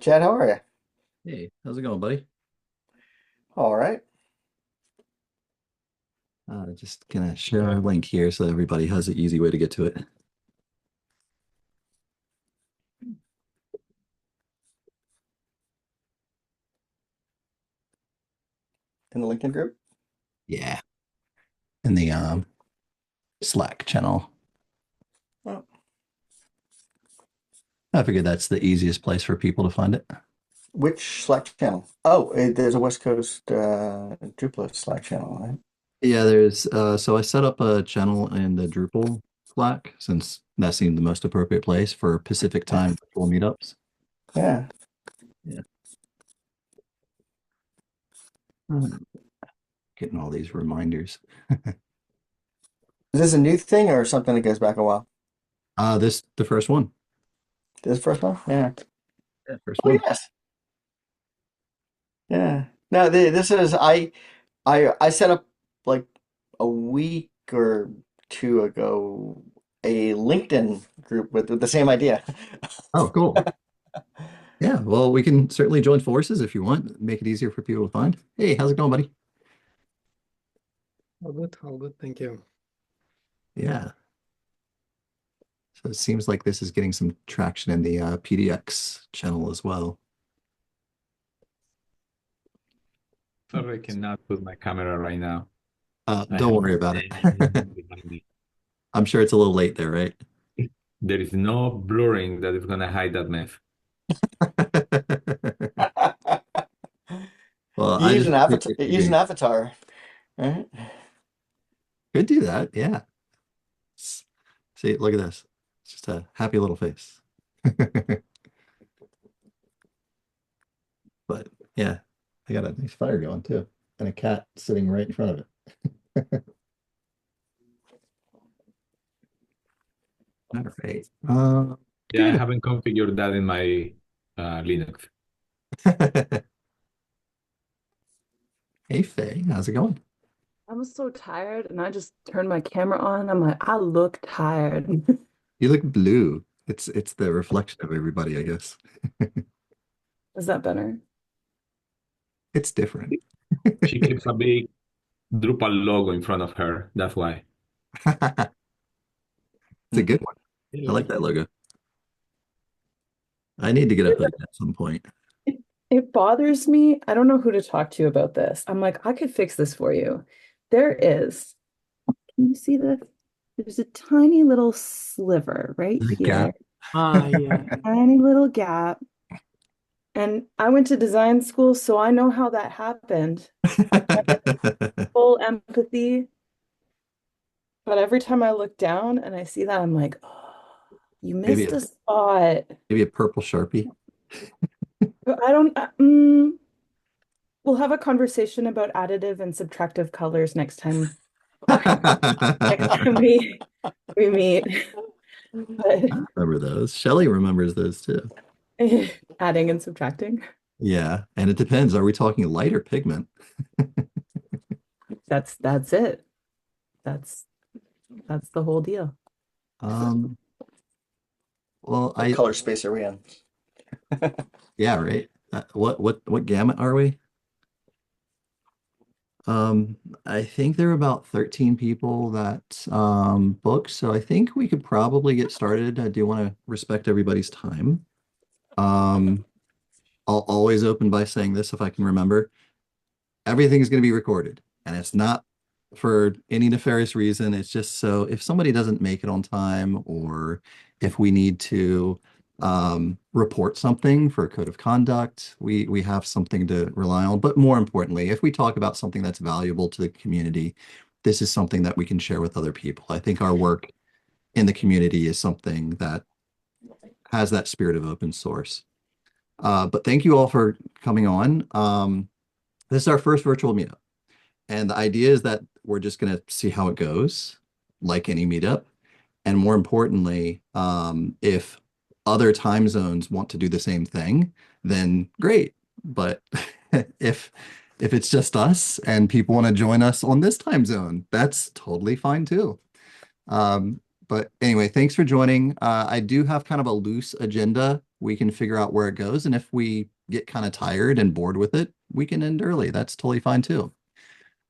Chad, how are you? Hey, how's it going, buddy? All right. Just gonna share our link here so everybody has an easy way to get to it. In the LinkedIn group? Yeah, in the Slack channel. Oh, I figured that's the easiest place for people to find it. which Slack channel? Oh, there's a West Coast Drupal Slack channel, right? Yeah, there's so I set up a channel in the Drupal Slack since that seemed the most appropriate place for Pacific time virtual meetups. Yeah. Yeah. Uh, Getting all these reminders. Is this a new thing or something that goes back a while? This the first one. This first one? Yeah. Yeah, first Oh, one. yes. Yeah. No, this is I set up like a week or two ago a LinkedIn group with the same idea. Oh, cool. Yeah, well, we can certainly join forces if you want. Make it easier for people to find. Hey, how's it going, buddy? All good, thank you. Yeah. So it seems like this is getting some traction in the PDX channel as well. Sorry, I cannot put my camera right now. I Don't have worry about it. everything behind me. I'm sure it's a little late there, right? There is no blurring that is gonna hide that mess. Well, You I use just an avatar, appreciate you use an being avatar, right? could do that. Yeah. See, look at this. It's just a happy little face. But yeah, I got a nice fire going too, and a cat sitting right in front of it. All right. Yeah, I haven't configured that in my Linux. Good. Hey, Faye, how's it going? I'm so tired, and I just turned my camera on. I'm like, I look tired. You look blue. It's the reflection of everybody, I guess. Is that better? It's different. She keeps a big Drupal logo in front of her. That's why. It's a good one. I like that logo. I need to get a hood at some point. It bothers me. I don't know who to talk to about this. I'm like, I could fix this for you. There is, can you see this? There's a tiny little sliver right The here, gap. Yeah. tiny little gap. And I went to design school, so I know how that happened. Full empathy. But every time I look down and I see that, I'm like, oh, you Maybe missed a spot. maybe a purple Sharpie. But I don't, we'll have a conversation about additive and subtractive colors next time. Next time we meet. But I remember those. Shelly remembers those too. adding and subtracting, Yeah, and it depends. Are we talking light or pigment? that's it. That's that's the whole deal. Um, well, What color space are we in? yeah, right. What gamut are we? I think there are about 13 people that booked, so I think we could probably get started. I do want to respect everybody's time. Um, I'll always open by saying this if I can remember. Everything is going to be recorded, and it's not for any nefarious reason. It's just so if somebody doesn't make it on time, or if we need to report something for a code of conduct, we have something to rely on. But more importantly, if we talk about something that's valuable to the community, this is something that we can share with other people. I think our work in the community is something that has that spirit of open source. But thank you all for coming on. This is our first virtual meetup. And the idea is that we're just going to see how it goes, like any meetup. And more importantly, if other time zones want to do the same thing, then great. But if if it's just us and people want to join us on this time zone, that's totally fine too. But anyway, thanks for joining. I do have kind of a loose agenda We can figure out where it goes. And if we get kind of tired and bored with it, we can end early. That's totally fine too.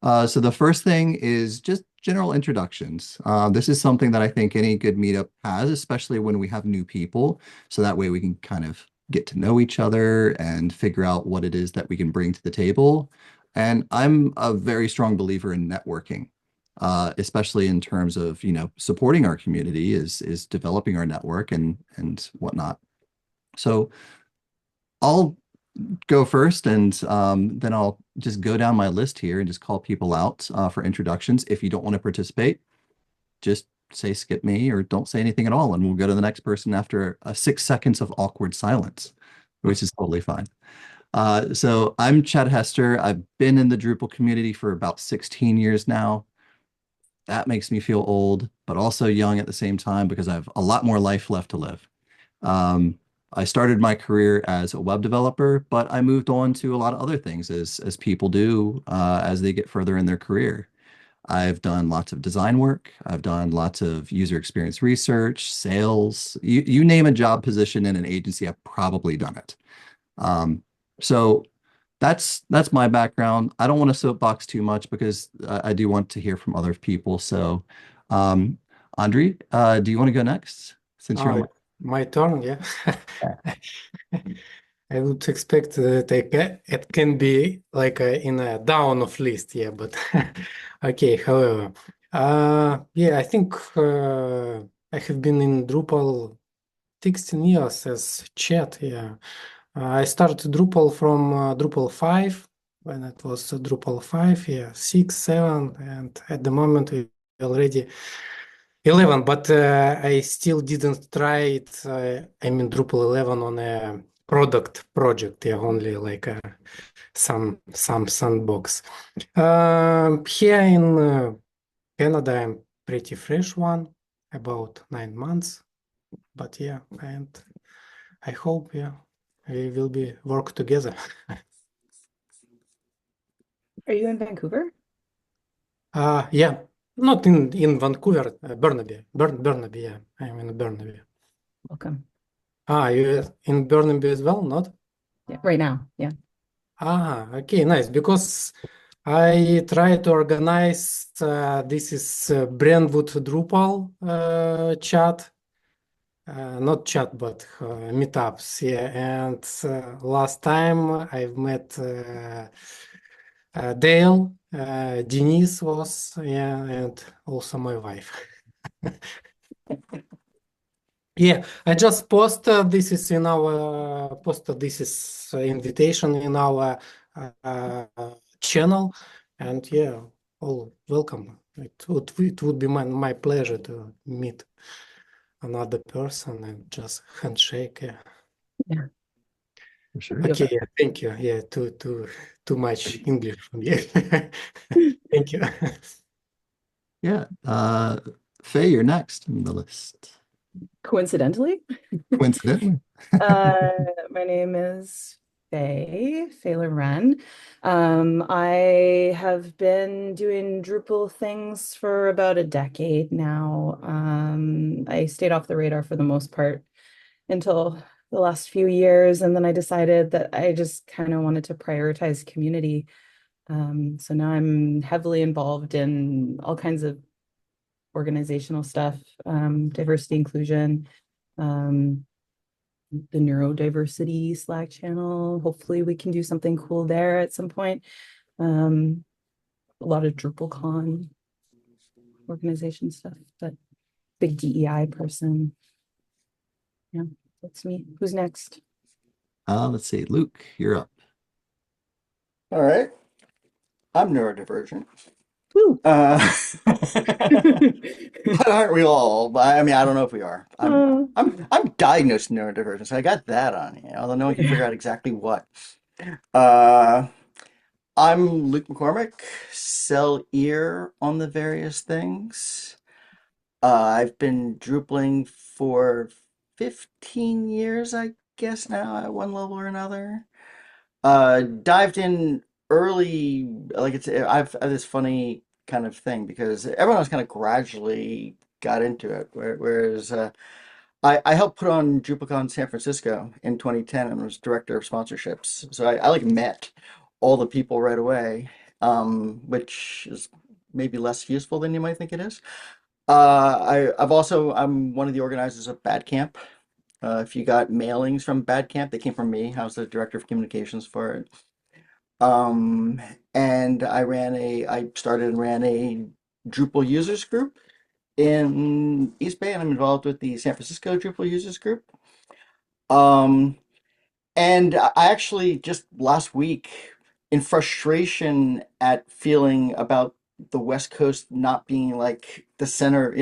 So the first thing is just general introductions. This is something that I think any good meetup has, especially when we have new people. So that way we can kind of get to know each other and figure out what it is that we can bring to the table. And I'm a very strong believer in networking, especially in terms of, supporting our community is developing our network and whatnot. So I'll go first, and then I'll just go down my list here and just call people out for introductions. If you don't want to participate, just say skip me or don't say anything at all, and we'll go to the next person after 6 seconds of awkward silence, which is totally fine. So I'm Chad Hester. I've been in the Drupal community for about 16 years now. That makes me feel old, but also young at the same time because I have a lot more life left to live. Um, I started my career as a web developer, but I moved on to a lot of other things as people do as they get further in their career. I've done lots of design work. I've done lots of user experience research, sales. You name a job position in an agency, I've probably done it. So that's my background. I don't want to soapbox too much because I do want to hear from other people. So, Andre, do you want to go next since you're on Oh, my turn, yeah. I would expect that it can be like in a down of list, yeah, but okay, however. Yeah, I think I have been in Drupal 16 years as chat, yeah. I started Drupal from Drupal 5 when it was Drupal 5, yeah, 6, 7, and at the moment we already 11, but I still didn't try it. I mean, Drupal 11 on a project, yeah, only like some sandbox. Here in Canada, I'm pretty fresh one, about 9 months. But yeah, and I hope, yeah, we will be work together. Are you in Vancouver? Yeah, not in Vancouver, Burnaby, yeah, I'm in Burnaby. Welcome. You in Burnaby as well, not? Yeah, right now. Yeah. Okay, nice. Because I try to organize this is Brentwood Drupal chat, not chat, but meetups. Yeah, and last time I've met Dale, Denise was, yeah, and also my wife. Yeah, I just posted this is in our posted this is invitation in our uh, channel, and yeah, all welcome. It would be my pleasure to meet another person and just handshake. Yeah. Yeah. For sure. Okay, yeah, thank you. Yeah, too much English from you. Thank you. Yeah. Faye, you're next on the list. Coincidentally, Coincidentally. uh, my name is Faye Loren. I have been doing Drupal things for about a decade now. I stayed off the radar for the most part until the last few years, and then I decided that I just kind of wanted to prioritize community. So now I'm heavily involved in all kinds of organizational stuff, diversity, inclusion, um, the neurodiversity Slack channel. Hopefully we can do something cool there at some point. A lot of DrupalCon organization stuff, but big DEI person. Yeah, that's me. Who's next? Let's see. Luke, you're up. All right. I'm neurodivergent. Woo! But aren't we all? I mean, I don't know if we are. I'm Uh, I'm diagnosed neurodivergent, so I got that on you, although no one can figure out exactly what. Uh, I'm Luke McCormick, sell ear on the various things. I've been Drupaling for 15 years, I guess now, at one level or another. Dived in early, like I have this funny kind of thing because everyone else kind of gradually got into it, whereas I helped put on DrupalCon San Francisco in 2010 and was director of sponsorships. So I like met all the people right away, which is maybe less useful than you might think it is. I'm one of the organizers of Bad Camp. If you got mailings from Bad Camp, they came from me. I was the director of communications for it. Um, and I started and ran a Drupal users group in East Bay, and I'm involved with the San Francisco Drupal users group. Um, and I actually just last week, in frustration at feeling about the West Coast not being like the center,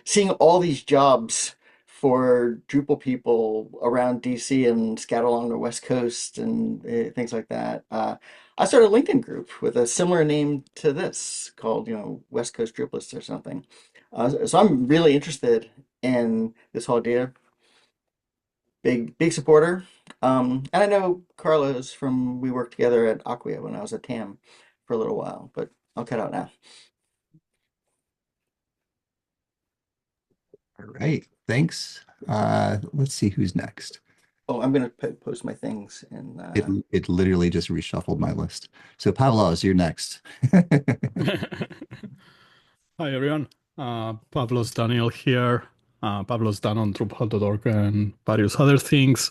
seeing all these jobs for Drupal people around DC and scattered along the West Coast and things like that. I started a LinkedIn group with a similar name to this called, West Coast Drupalists or something. So I'm really interested in this whole idea. Big supporter. And I know Carlos from we worked together at Acquia when I was at TAM for a little while, but I'll cut out now. All right, thanks. Let's see who's next. Oh, I'm gonna post my things and It literally just reshuffled my list. So Pavlos, you're next. Hi everyone, Pavlos Daniel here. Pavlos Dan on Drupal.org and various other things.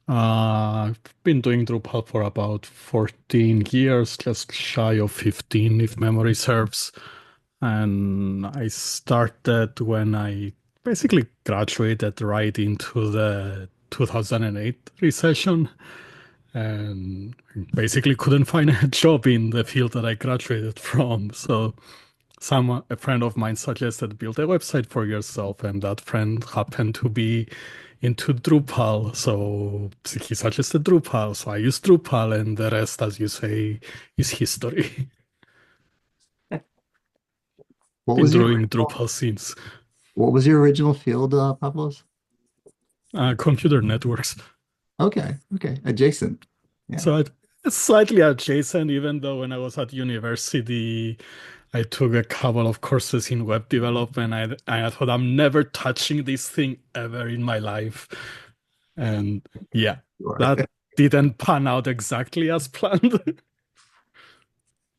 I've been doing Drupal for about 14 years, just shy of 15 if memory serves. And I started when I basically graduated right into the 2008 recession and basically couldn't find a job in the field that I graduated from. So a friend of mine suggested build a website for yourself, and that friend happened to be into Drupal. So he suggested Drupal. So I used Drupal, and the rest, as you say, is history. What Been was your doing Drupal since what was your original field, Pavlos? computer networks. Okay, okay, adjacent. Yeah, So it's slightly adjacent, even though when I was at university, I took a couple of courses in web development. I thought I'm never touching this thing ever in my life. And yeah, sure. that didn't pan out exactly as planned.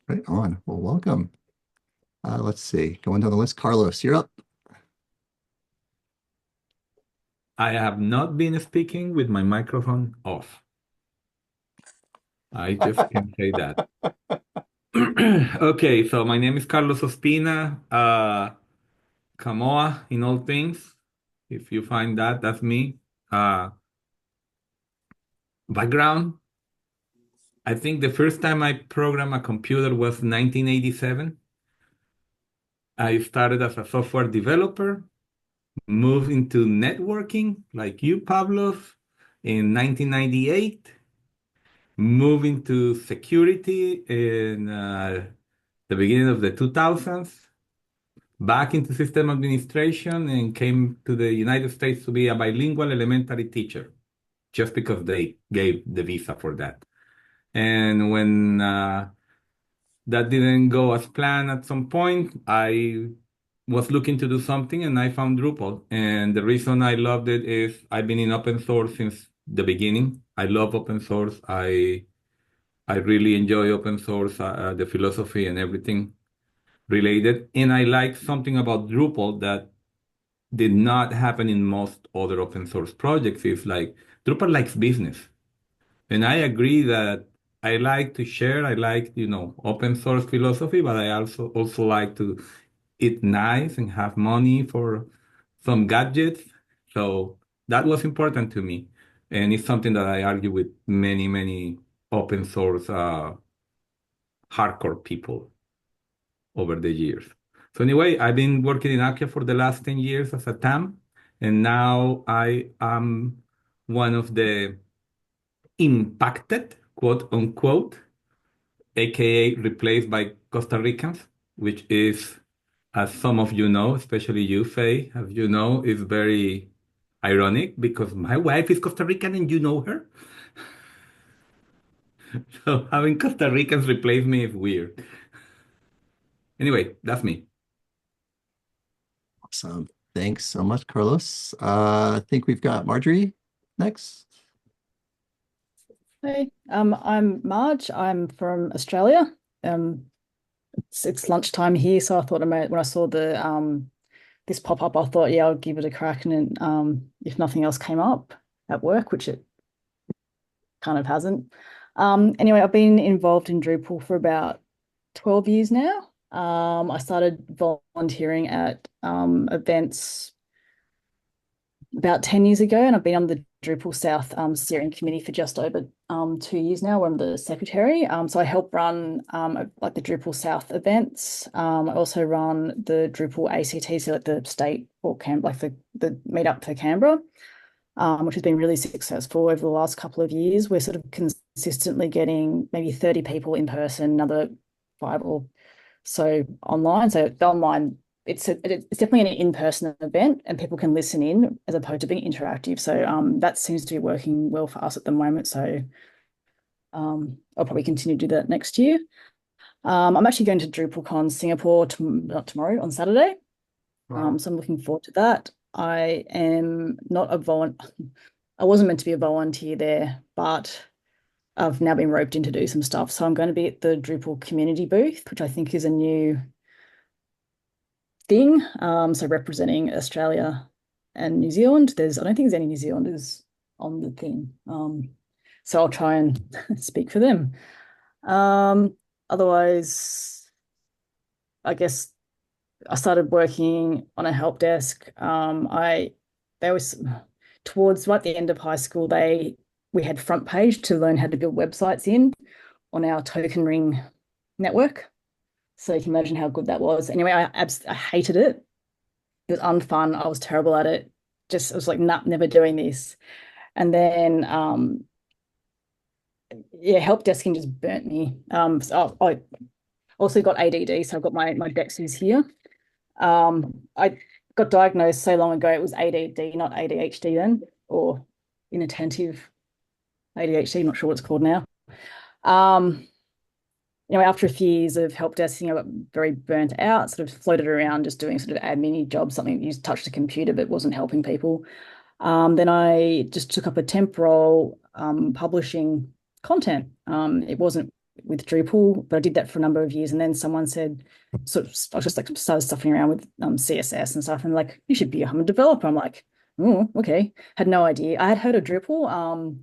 Right on. Well, welcome. Let's see. Going down the list. Carlos, you're up. I have not been speaking with my microphone off. I just can say that. Okay, so my name is Carlos Ospina, Camoa in all things. If you find that, that's me. Background, I think the first time I programmed a computer was 1987. I started as a software developer, moved into networking like you, Pablos, in 1998, moved into security in the beginning of the 2000s, back into system administration, and came to the United States to be a bilingual elementary teacher, just because they gave the visa for that. And when that didn't go as planned at some point, I was looking to do something and I found Drupal. And the reason I loved it is I've been in open source since the beginning. I love open source. I really enjoy open source, the philosophy and everything related. And I like something about Drupal that did not happen in most other open source projects. It's like Drupal likes business. And I agree that I like to share, I like, open source philosophy, but I also like to eat nice and have money for some gadgets. So that was important to me. And it's something that I argue with many, many open source hardcore people over the years. So anyway, I've been working in Akia for the last 10 years as a TAM, and now I am one of the impacted, quote unquote, aka replaced by Costa Ricans, which is, as some of you know, especially you, Faye, as you know, is very ironic because my wife is Costa Rican and you know her. So having Costa Ricans replace me is weird. Anyway, that's me. Awesome. Thanks so much, Carlos. I think we've got Marjorie next. Hey, I'm Marge. I'm from Australia. Um, it's lunchtime here, so I thought when I saw the this pop up, I thought, yeah, I'll give it a crack, and then, if nothing else came up at work, which it kind of hasn't. Anyway, I've been involved in Drupal for about 12 years now. I started volunteering at events about 10 years ago, and I've been on the Drupal South steering committee for just over 2 years now, where I'm the secretary. So I help run like the Drupal South events. I also run the Drupal ACT, so like the state or like the meetup for Canberra, which has been really successful over the last couple of years. We're sort of consistently getting maybe 30 people in person, another 5 or so online. So the online, it's definitely an in-person event, and people can listen in as opposed to being interactive. So that seems to be working well for us at the moment. So I'll probably continue to do that next year. I'm actually going to DrupalCon Singapore not tomorrow, on Saturday. Wow. So I'm looking forward to that. I am not a I wasn't meant to be a volunteer there, but I've now been roped in to do some stuff. So I'm going to be at the Drupal community booth, which I think is a new thing. So representing Australia and New Zealand. I don't think there's any New Zealanders on the thing. So I'll try and speak for them. Otherwise, I guess I started working on a help desk. They was towards right at the end of high school, we had front page to learn how to build websites in on our token ring network. So you can imagine how good that was. Anyway, I hated it. It was unfun. I was terrible at it. I was like, nah, never doing this. And then yeah, help desking just burnt me. So I also got ADD, so I've got my Dexys here. I got diagnosed so long ago, it was ADD, not ADHD then, or inattentive ADHD, not sure what it's called now. After a few years of help desking, I got very burnt out, sort of floated around just doing sort of admin jobs, something you touched the computer but wasn't helping people. Then I just took up a temp role publishing content. It wasn't with Drupal, but I did that for a number of years. And then someone said, I was just like started stuffing around with CSS and stuff, and like, you should become a developer. I'm like, oh, okay. Had no idea. I had heard of Drupal.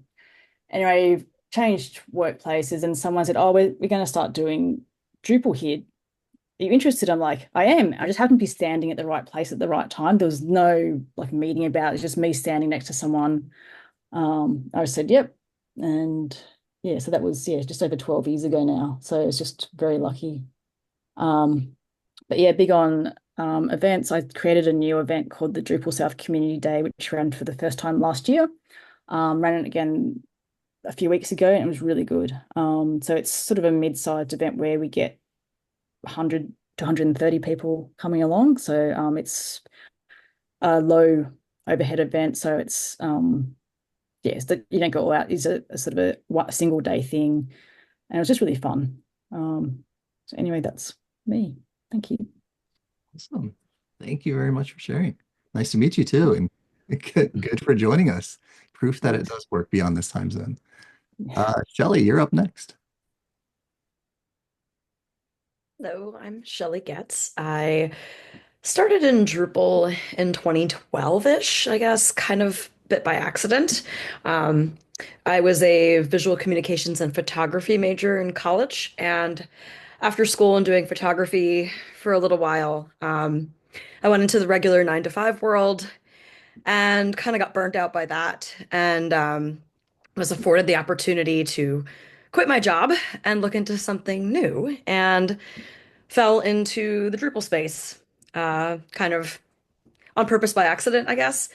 Anyway, changed workplaces, and someone said, oh, we're going to start doing Drupal here. Are you interested? I'm like, I am. I just happened to be standing at the right place at the right time. There was no like meeting about it. It's just me standing next to someone. I said, yep. And yeah, so that was, yeah, just over 12 years ago now. So it's just very lucky. But yeah, big on events. I created a new event called the Drupal South Community Day, which ran for the first time last year. Ran it again a few weeks ago, and it was really good. So it's sort of a mid-sized event where we get 100 to 130 people coming along. So it's a low overhead event. So it's yes, that you don't go out is a sort of a single day thing, and it was just really fun. So anyway, that's me. Thank you. Awesome. Thank you very much for sharing. Nice to meet you too, and good for joining us. Proof that it does work beyond this time zone. Shelley, you're up next. Hello, I'm Shelley Getz. I started in Drupal in 2012-ish, I guess, kind of bit by accident. I was a visual communications and photography major in college, and after school and doing photography for a little while, I went into the regular 9 to 5 world and kind of got burnt out by that, and was afforded the opportunity to quit my job and look into something new, and fell into the Drupal space, kind of on purpose by accident, I guess.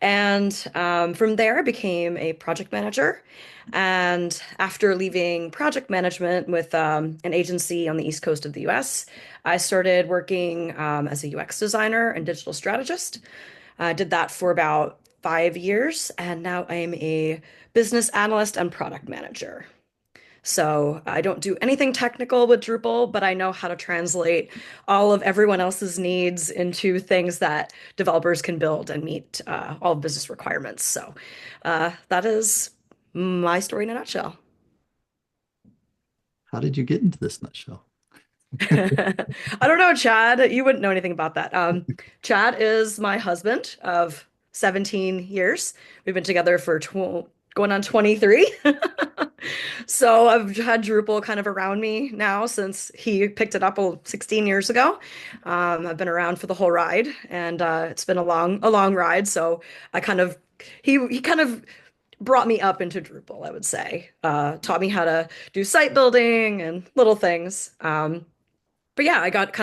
And from there, I became a project manager. And after leaving project management with an agency on the East Coast of the US, I started working as a UX designer and digital strategist. I did that for about 5 years, and now I'm a business analyst and product manager. So I don't do anything technical with Drupal, but I know how to translate all of everyone else's needs into things that developers can build and meet all business requirements. So that is my story in a nutshell. How did you get into this nutshell? I don't know, Chad. You wouldn't know anything about that. Chad is my husband of 17 years. We've been together for going on 23. So I've had Drupal kind of around me now since he picked it up 16 years ago. I've been around for the whole ride, and it's been a long ride. So I kind of he kind of brought me up into Drupal, I would say. Taught me how to do site building and little things. But yeah, I got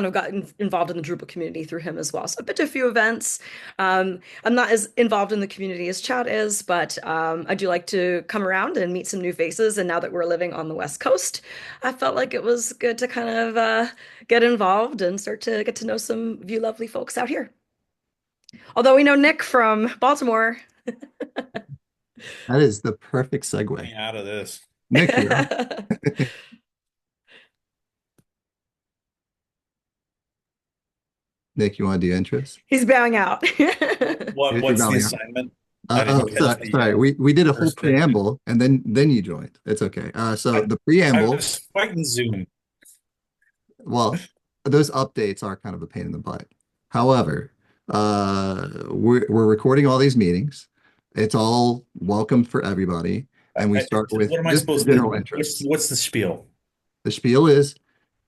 involved in the Drupal community through him as well. So I've been to a few events. I'm not as involved in the community as Chad is, but I do like to come around and meet some new faces. And now that we're living on the West Coast, I felt like it was good to kind of get involved and start to get to know some of you lovely folks out here. Although we know Nick from Baltimore. That is the perfect Getting segue. out of this. Nick, you're up. Nick, you want to do intros? He's bowing out. What's the bowing out. assignment? I didn't catch the Sorry. We did a whole first bit. preamble and then you joined. It's okay. So the I preamble, was fighting Zoom. well, those updates are kind of a pain in the butt. However, we're recording all these meetings. It's all welcome for everybody, and we start with What am I just supposed general to? interests. What's the spiel? The spiel is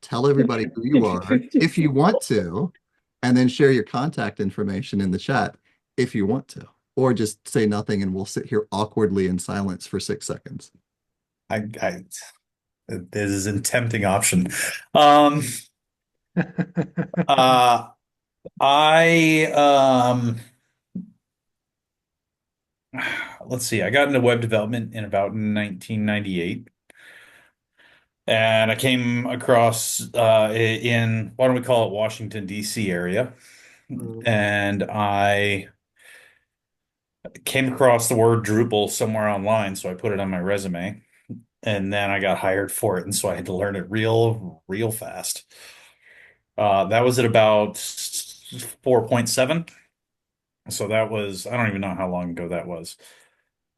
tell everybody who you are if you want to, and then share your contact information in the chat if you want to, or just say nothing and we'll sit here awkwardly in silence for 6 seconds. This is a tempting option. Uh, I let's see. I got into web development in about 1998. And I came across in, why don't we call it Washington, D.C. area. And I came across the word Drupal somewhere online, so I put it on my resume. And then I got hired for it, and so I had to learn it real fast. That was at about 4.7. So that was, I don't even know how long ago that was.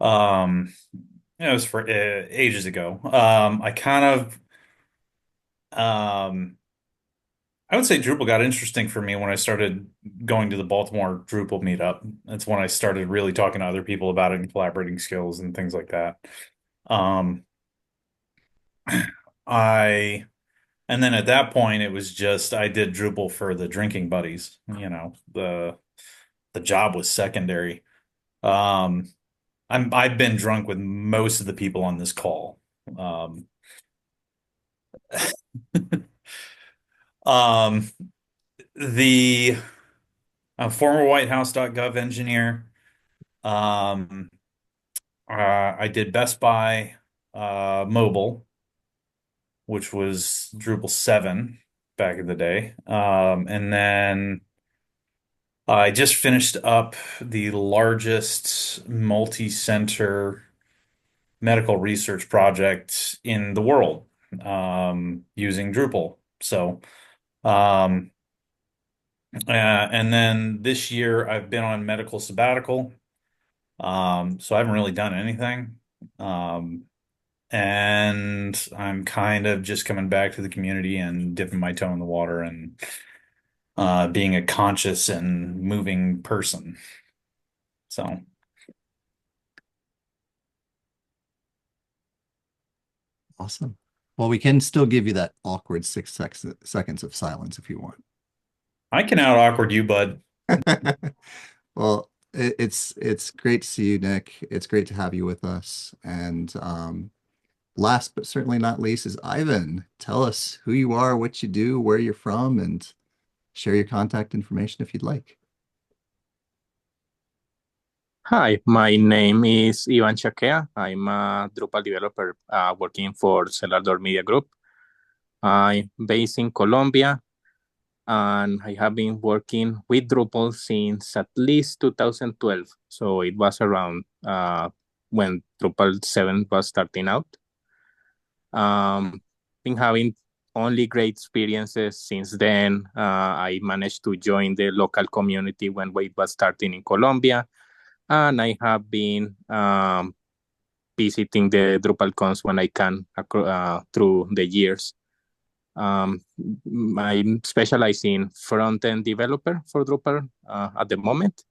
It was for ages ago. I kind of I would say Drupal got interesting for me when I started going to the Baltimore Drupal meetup. That's when I started really talking to other people about it and collaborating skills and things like that. Um, I and then at that point it was just I did Drupal for the drinking buddies. The job was secondary. Um, I've been drunk with most of the people on this call. Um, the former WhiteHouse.gov engineer. I did Best Buy mobile, which was Drupal 7 back in the day. And then I just finished up the largest multi-center medical research project in the world using Drupal. So, and then this year I've been on medical sabbatical. So I haven't really done anything. And I'm kind of just coming back to the community and dipping my toe in the water and being a conscious and moving person. So Awesome. Well, we can still give you that awkward 6 seconds of silence if you want. I can out awkward you, bud. Well, it's great to see you, Nick. It's great to have you with us. And last but certainly not least is Ivan. Tell us who you are, what you do, where you're from, and share your contact information if you'd like. Hi, my name is Ivan Chakea. I'm a Drupal developer working for Celador Media Group. I'm based in Colombia, and I have been working with Drupal since at least 2012. So it was around when Drupal 7 was starting out. Been having only great experiences since then. I managed to join the local community when it was starting in Colombia, and I have been visiting the DrupalCons when I can through the years. I'm specialized in front-end developer for Drupal at the moment.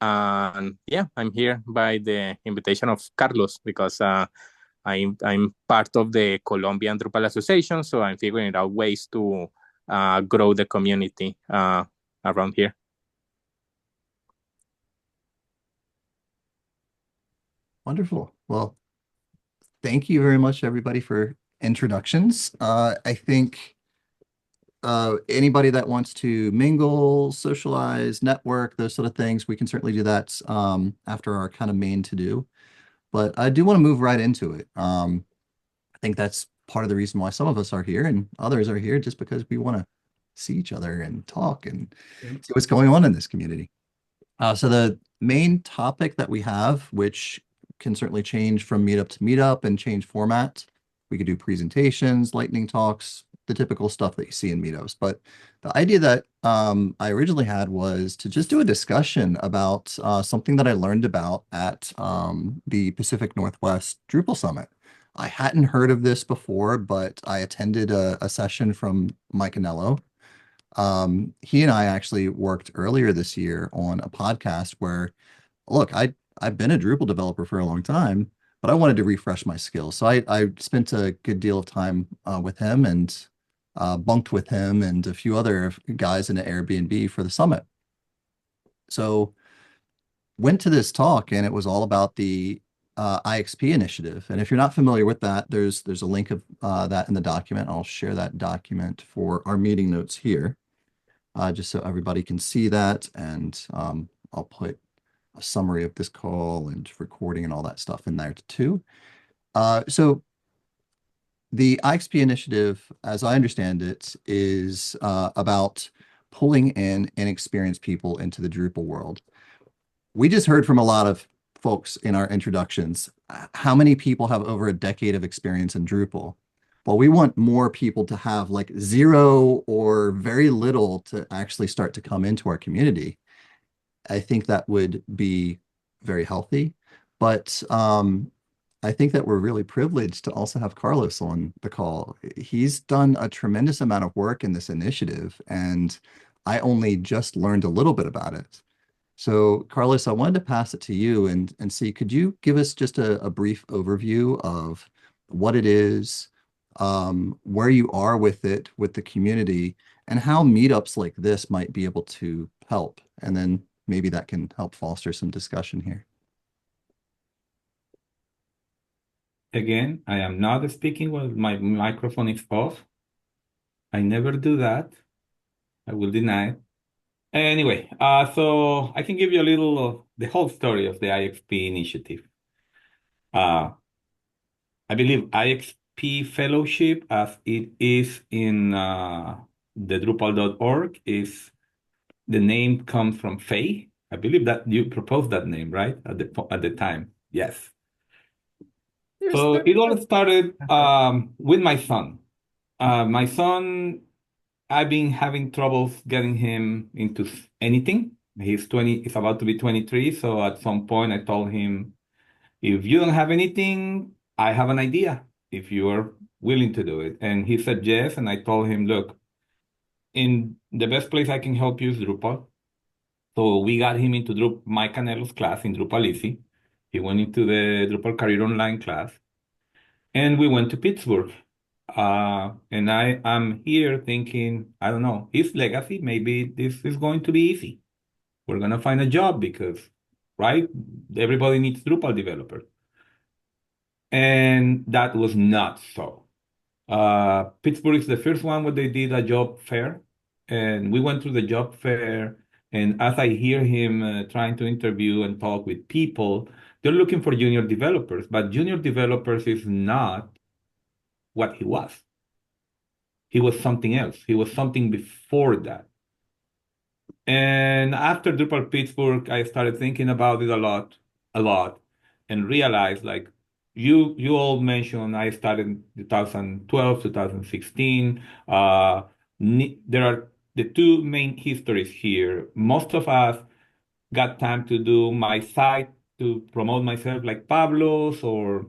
And yeah, I'm here by the invitation of Carlos because I'm part of the Colombian Drupal Association, so I'm figuring out ways to grow the community around here. Wonderful. Well, thank you very much, everybody, for introductions. I think anybody that wants to mingle, socialize, network, those sort of things, we can certainly do that after our kind of main to-do. But I do want to move right into it. I think that's part of the reason why some of us are here and others are here just because we want to see each other and talk and see what's going on in this community. So the main topic that we have, which can certainly change from meetup to meetup and change format. We could do presentations, lightning talks, the typical stuff that you see in meetups. But the idea that I originally had was to just do a discussion about something that I learned about at the Pacific Northwest Drupal Summit. I hadn't heard of this before, but I attended a session from Mike Anello. He and I actually worked earlier this year on a podcast where, look, I've been a Drupal developer for a long time, but I wanted to refresh my skills. So I spent a good deal of time with him and bunked with him and a few other guys in an Airbnb for the summit. So went to this talk and it was all about the IXP initiative. And if you're not familiar with that, there's a link of that in the document. I'll share that document for our meeting notes here, just so everybody can see that. And I'll put a summary of this call and recording and all that stuff in there too. So the IXP initiative, as I understand it, is about pulling in inexperienced people into the Drupal world. We just heard from a lot of folks in our introductions how many people have over a decade of experience in Drupal. Well, we want more people to have like zero or very little to actually start to come into our community. I think that would be very healthy. But I think that we're really privileged to also have Carlos on the call. He's done a tremendous amount of work in this initiative, and I only just learned a little bit about it. So, Carlos, I wanted to pass it to you and see, could you give us just a brief overview of what it is, where you are with it, with the community, and how meetups like this might be able to help? And then maybe that can help foster some discussion here. Again, I am not speaking while my microphone is off. I never do that. I will deny it. Anyway, so I can give you a little, the whole story of the IXP initiative. I believe IXP Fellowship, as it is in the Drupal.org, is the name comes from Faye. I believe that you proposed that name, right? At the time. Yes. So it all started with my son. My son, I've been having troubles getting him into anything. He's about to be 23. So at some point I told him, if you don't have anything, I have an idea if you are willing to do it. And he said yes. And I told him, look, in the best place I can help you is Drupal. So we got him into Mike Canelo's class in Drupal Easy. He went into the Drupal Career Online class. And we went to Pittsburgh. And I am here thinking, I don't know, his legacy, maybe this is going to be easy. We're going to find a job because, right? Everybody needs Drupal developers. And that was not so. Pittsburgh is the first one where they did a job fair. And we went through the job fair. And as I hear him trying to interview and talk with people, they're looking for junior developers. But junior developers is not what he was. He was something else. He was something before that. And after Drupal Pittsburgh, I started thinking about it a lot, and realized like, you all mentioned I started in 2012, 2016. There are the two main histories here. Most of us got time to do my site to promote myself like Pablo's or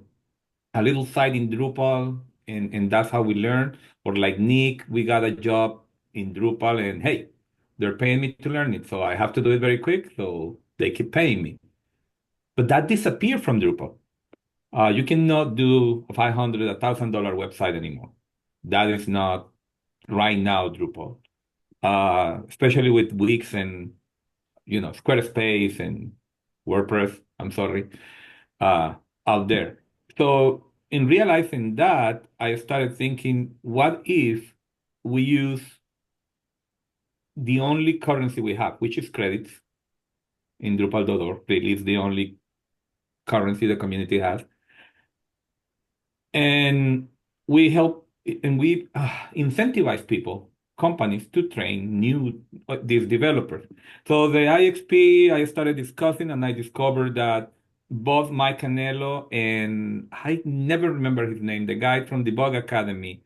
a little site in Drupal, and that's how we learn. Or like Nick, we got a job in Drupal, and hey, they're paying me to learn it, so I have to do it very quick, so they keep paying me. But that disappeared from Drupal. You cannot do a 500, $1,000 website anymore. That is not right now Drupal. Especially with Wix and Squarespace and WordPress. I'm sorry, uh, out there. So in realizing that, I started thinking, what if we use the only currency we have, which is credits in Drupal.org. Really, it's the only currency the community has. And we help and we incentivize people, companies to train these developers. So the IXP, I started discussing and I discovered that both Mike Canelo and I never remember his name, the guy from the Bug Academy,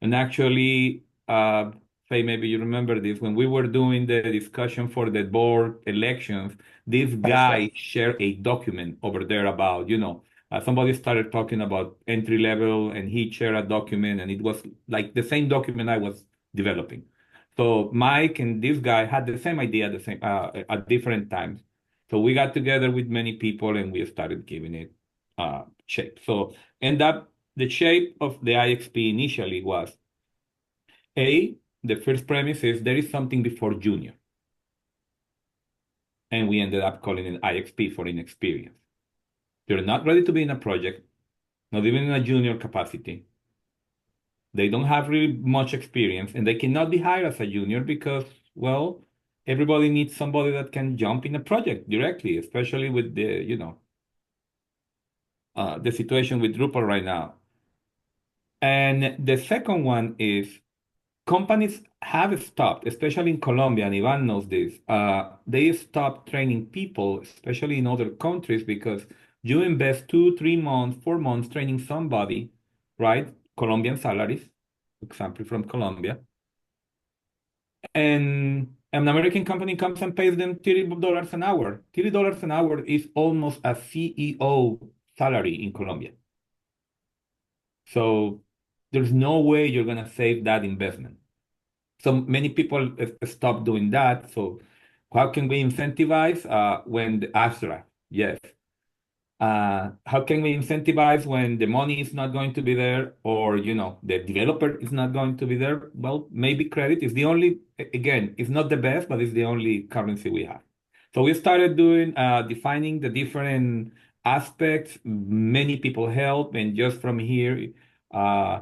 and actually, Faye, maybe you remember this, when we were doing the discussion for the board elections, this That's right. guy shared a document over there about, somebody started talking about entry level and he shared a document and it was like the same document I was developing. So Mike and this guy had the same idea at different times. So we got together with many people and we started giving it shape. So end up the shape of the IXP initially was the first premise is there is something before junior, and we ended up calling it IXP for inexperienced. They're not ready to be in a project, not even in a junior capacity. They don't have really much experience, and they cannot be hired as a junior because, well, everybody needs somebody that can jump in a project directly, especially with the situation with Drupal right now. And the second one is companies have stopped, especially in Colombia, and Ivan knows this. They stopped training people, especially in other countries, because you invest 2, 3 months, 4 months training somebody, right? Colombian salaries, example from Colombia, and an American company comes and pays them $30 an hour. $30 an hour is almost a CEO salary in Colombia. So there's no way you're gonna save that investment. So many people stop doing that. So how can we incentivize when the abstract? Yes. How can we incentivize when the money is not going to be there or, the developer is not going to be there? Well, maybe credit is the only, again, it's not the best, but it's the only currency we have. So we started defining the different aspects. Many people help. And just from here, uh,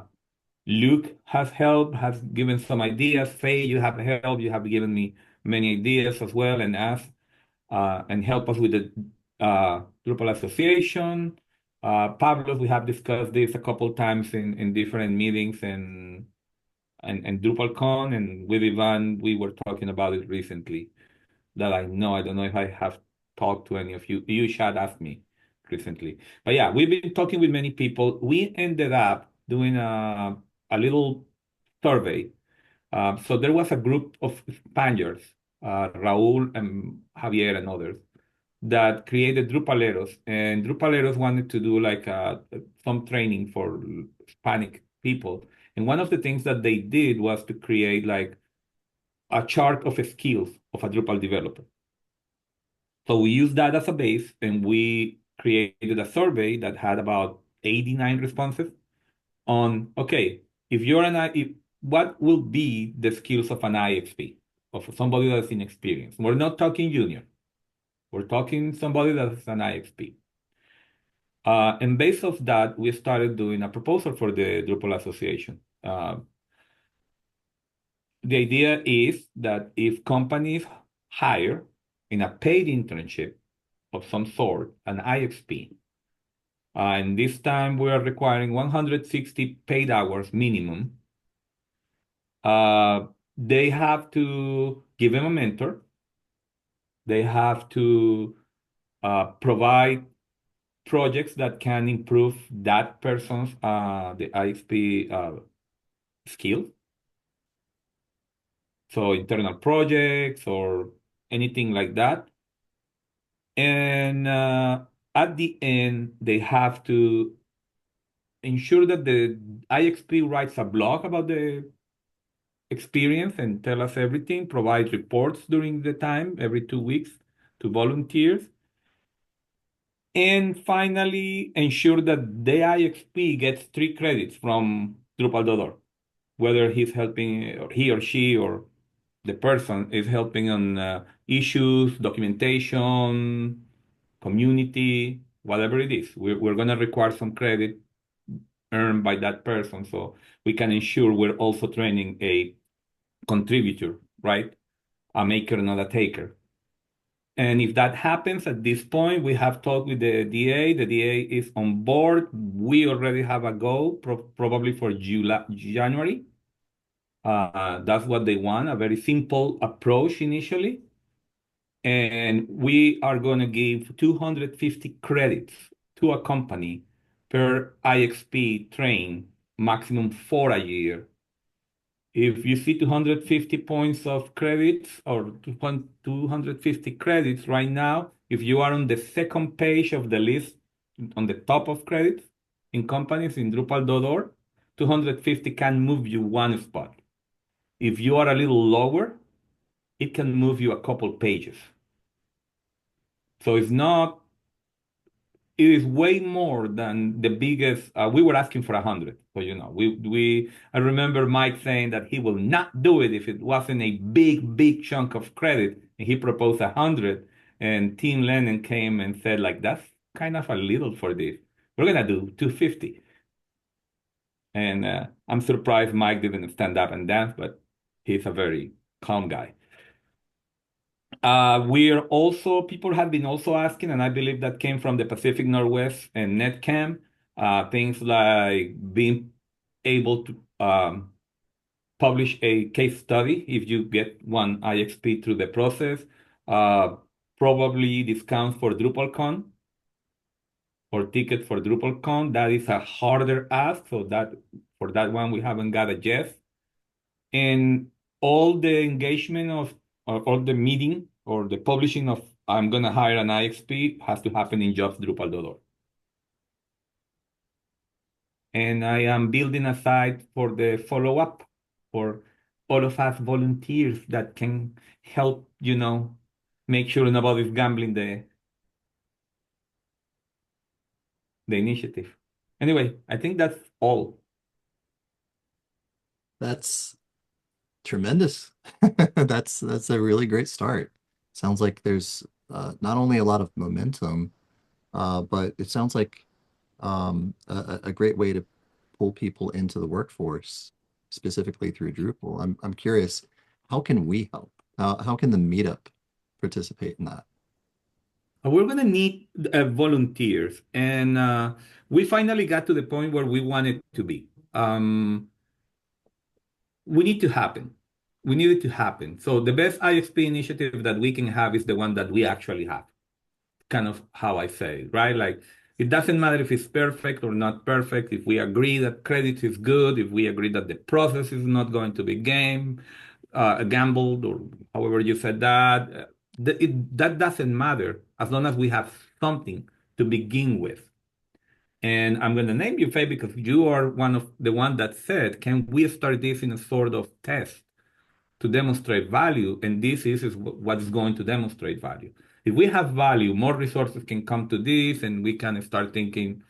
Luke has helped, has given some ideas. Faye, you have helped. You have given me many ideas as well and asked and help us with the Drupal Association. Pablo, we have discussed this a couple times in different meetings and DrupalCon, and with Ivan, we were talking about it recently. That I don't know if I have talked to any of you. You should ask me recently. But yeah, we've been talking with many people. We ended up doing a little survey. So there was a group of Spaniards, Raul and Javier and others, that created Drupaleros, and Drupaleros wanted to do like some training for Hispanic people. And one of the things that they did was to create like a chart of skills of a Drupal developer. So we used that as a base, and we created a survey that had about 89 responses on, okay, if you're what will be the skills of an IXP, of somebody that's inexperienced? We're not talking junior. We're talking somebody that's an IXP. And based off that, we started doing a proposal for the Drupal Association. The idea is that if companies hire in a paid internship of some sort, an IXP, and this time we are requiring 160 paid hours minimum, they have to give them a mentor. They have to provide projects that can improve that person's the IXP skills. So internal projects or anything like that. And at the end, they have to ensure that the IXP writes a blog about the experience and tell us everything, provide reports during the time, every 2 weeks to volunteers. And finally, ensure that the IXP gets 3 credits from Drupal.org, whether he's helping, or he or she or the person is helping on issues, documentation, community, whatever it is. We're going to require some credit earned by that person so we can ensure we're also training a contributor, right? A maker, not a taker. And if that happens at this point, we have talked with the DA. The DA is on board. We already have a goal, probably for January. That's what they want, a very simple approach initially. And we are going to give 250 credits to a company per IXP train, maximum 4 a year. If you see 250 points of credits or 250 credits right now, if you are on the second page of the list, on the top of credits in companies in Drupal.org, 250 can move you one spot. If you are a little lower, it can move you a couple pages. So it is way more than the biggest. We were asking for 100, so I remember Mike saying that he will not do it if it wasn't a big chunk of credit, and he proposed 100, and Team Lennon came and said like that's kind of a little for this. We're gonna do 250, and I'm surprised Mike didn't stand up and dance, but he's a very calm guy. People have been also asking, and I believe that came from the Pacific Northwest and NetCam, things like being able to publish a case study if you get one IXP through the process, uh, probably discounts for DrupalCon or tickets for DrupalCon. That is a harder ask, so that for that one we haven't got a yes. And all the engagement of or all the meeting or the publishing of I'm gonna hire an IXP has to happen in jobs.drupal.org. And I am building a site for the follow-up for all of us volunteers that can help, make sure nobody's gambling the initiative. Anyway, I think that's all. That's tremendous. That's a really great start. Sounds like there's not only a lot of momentum, but it sounds like a great way to pull people into the workforce, specifically through Drupal. I'm curious, how can we help? How can the meetup participate in that? We're going to need volunteers. And we finally got to the point where we wanted to be. We need to happen. We need it to happen. So the best IXP initiative that we can have is the one that we actually have. Kind of how I say it, right? Like it doesn't matter if it's perfect or not perfect. If we agree that credit is good, if we agree that the process is not going to be gambled, or however you said that, that doesn't matter as long as we have something to begin with. And I'm going to name you, Faye, because you are one that said, can we start this in a sort of test to demonstrate value? And this is what is going to demonstrate value. If we have value, more resources can come to this, and we can start thinking,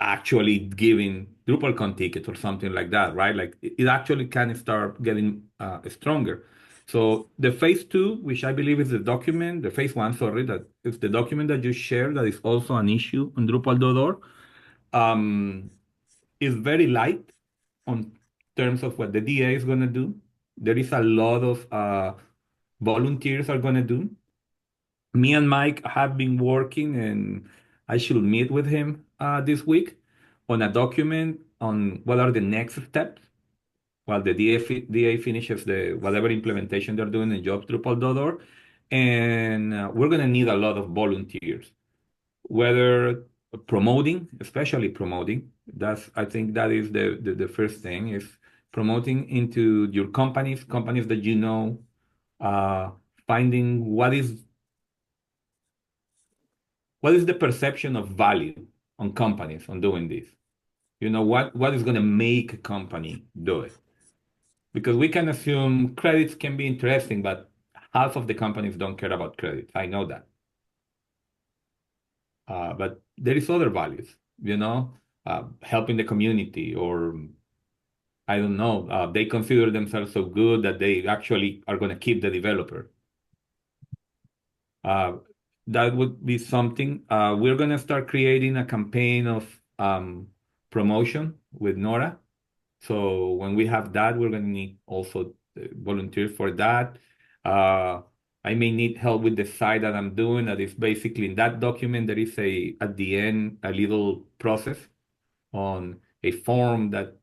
actually giving DrupalCon tickets or something like that, right? Like it actually can start getting stronger. So the phase 2, which I believe is the phase 1, sorry, that is the document that you shared that is also an issue on Drupal.org, is very light on terms of what the DA is going to do. There is a lot of volunteers are going to do. Me and Mike have been working, and I should meet with him this week on a document on what are the next steps while the DA finishes the whatever implementation they're doing in jobs Drupal.org. And we're going to need a lot of volunteers. whether promoting, especially promoting, I think that is the first thing is promoting into your companies that you know, uh, finding what is the perception of value on companies on doing this. You know, what is going to make a company do it? Because we can assume credits can be interesting, but half of the companies don't care about credits. I know that. But there is other values, helping the community, or I don't know, they consider themselves so good that they actually are going to keep the developer. Uh, that would be something. We're going to start creating a campaign of promotion with Nora. So when we have that, we're going to need also volunteers for that. Uh, I may need help with the site that I'm doing. That is basically in that document, there is at the end, a little process on a form that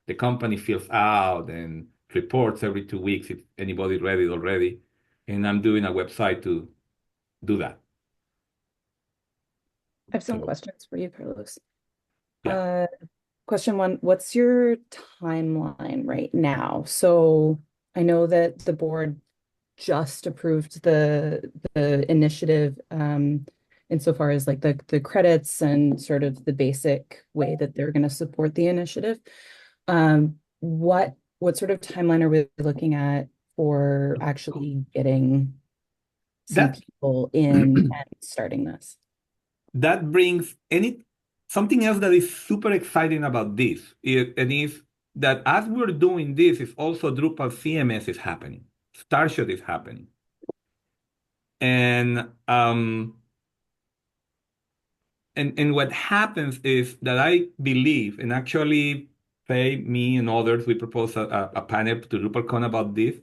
the company fills out and reports every 2 weeks if anybody read it already. And I'm doing a website to do that. I have some So, questions for you, Carlos. yeah. Question one, what's your timeline right now? So I know that the board just approved the initiative insofar as like the credits and sort of the basic way that they're going to support the initiative. What sort of timeline are we looking at for actually getting some That people in and starting this? that brings something else that is super exciting about this, and is that as we're doing this, is also Drupal CMS is happening, Starshot is happening, and what happens is that I believe, and actually, Faye, me, and others, we propose a panel to DrupalCon about this.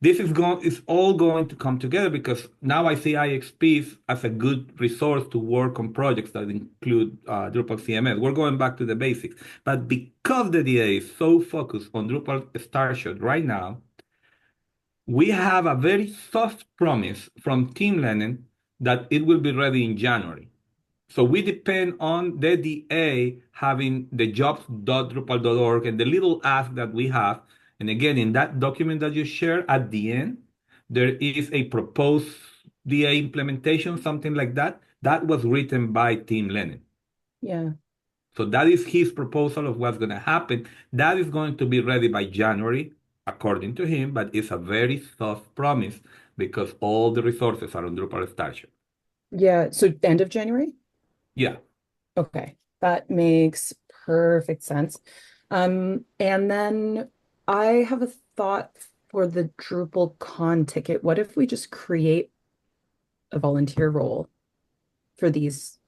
This is all going to come together because now I see IXPs as a good resource to work on projects that include Drupal CMS. We're going back to the basics. But because the DA is so focused on Drupal Starshot right now, we have a very soft promise from Team Lennon that it will be ready in January. So we depend on the DA having the jobs.drupal.org and the little ask that we have. And again, in that document that you share at the end, there is a proposed DA implementation, something like that. That was written by Tim Lennon. Yeah. So that is his proposal of what's going to happen. That is going to be ready by January, according to him, but it's a very soft promise because all the resources are on Drupal Starship. Yeah. So end of January? Yeah. Okay, that makes perfect sense. And then I have a thought for the DrupalCon ticket. What if we just create a volunteer role for these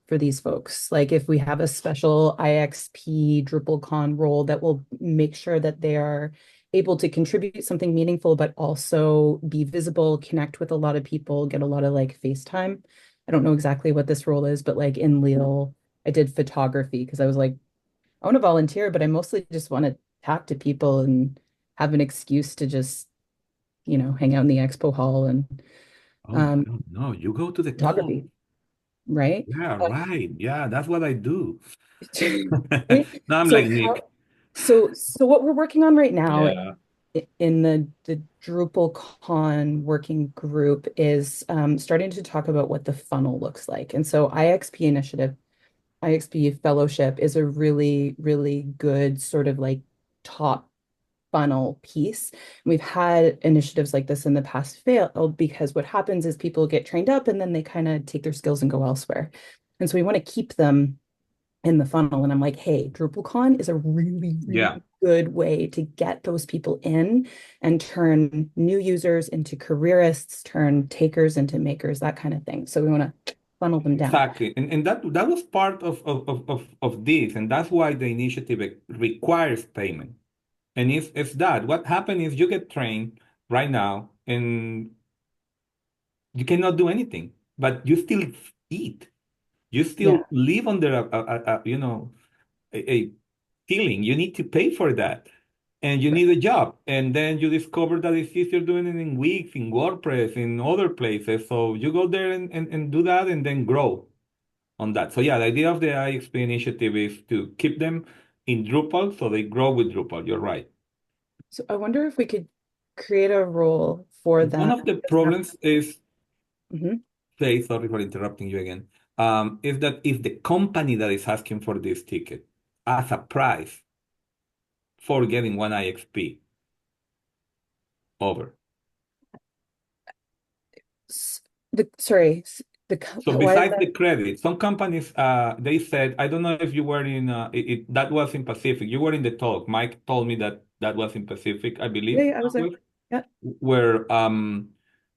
folks? Like if we have a special IXP DrupalCon role that will make sure that they are able to contribute something meaningful, but also be visible, connect with a lot of people, get a lot of like FaceTime. I don't know exactly what this role is, but like in Lille, I did photography because I was like, I want to volunteer, but I mostly just want to talk to people and have an excuse to just, hang out in the expo hall and Oh, no, no, you go to the call. photography, right? Yeah, right. Yeah, that's what I do. Right? Now I'm So like Nick. so what we're working on right now Yeah. in the DrupalCon working group is starting to talk about what the funnel looks like. And so IXP fellowship is a really, really good sort of like top funnel piece. We've had initiatives like this in the past failed because what happens is people get trained up and then they kind of take their skills and go elsewhere. And so we want to keep them in the funnel. And I'm like, hey, DrupalCon is a really, Yeah. really good way to get those people in and turn new users into careerists, turn takers into makers, that kind of thing. So we want to funnel them down. Exactly. And that was part of this. And that's why the initiative requires payment. And it's that. What happened is you get trained right now and you cannot do anything, but you still eat. You Yeah. still live under a ceiling. You need to pay for that. And you need a job. And then you discover that it's easier doing it in Wix, in WordPress, in other places. So you go there and do that and then grow on that. So yeah, the idea of the IXP initiative is to keep them in Drupal so they grow with Drupal. You're right. So I wonder if we could create a role for One them. of the problems is, Mhm. sorry for interrupting you again, is that if the company that is asking for this ticket as a price for getting one IXP over. Sorry, So why is besides that? the credit, some companies they said, I don't know if you were in that was in Pacific. You were in the talk. Mike told me that that was in Pacific, I Yeah, believe, yeah, I was there. Yeah. where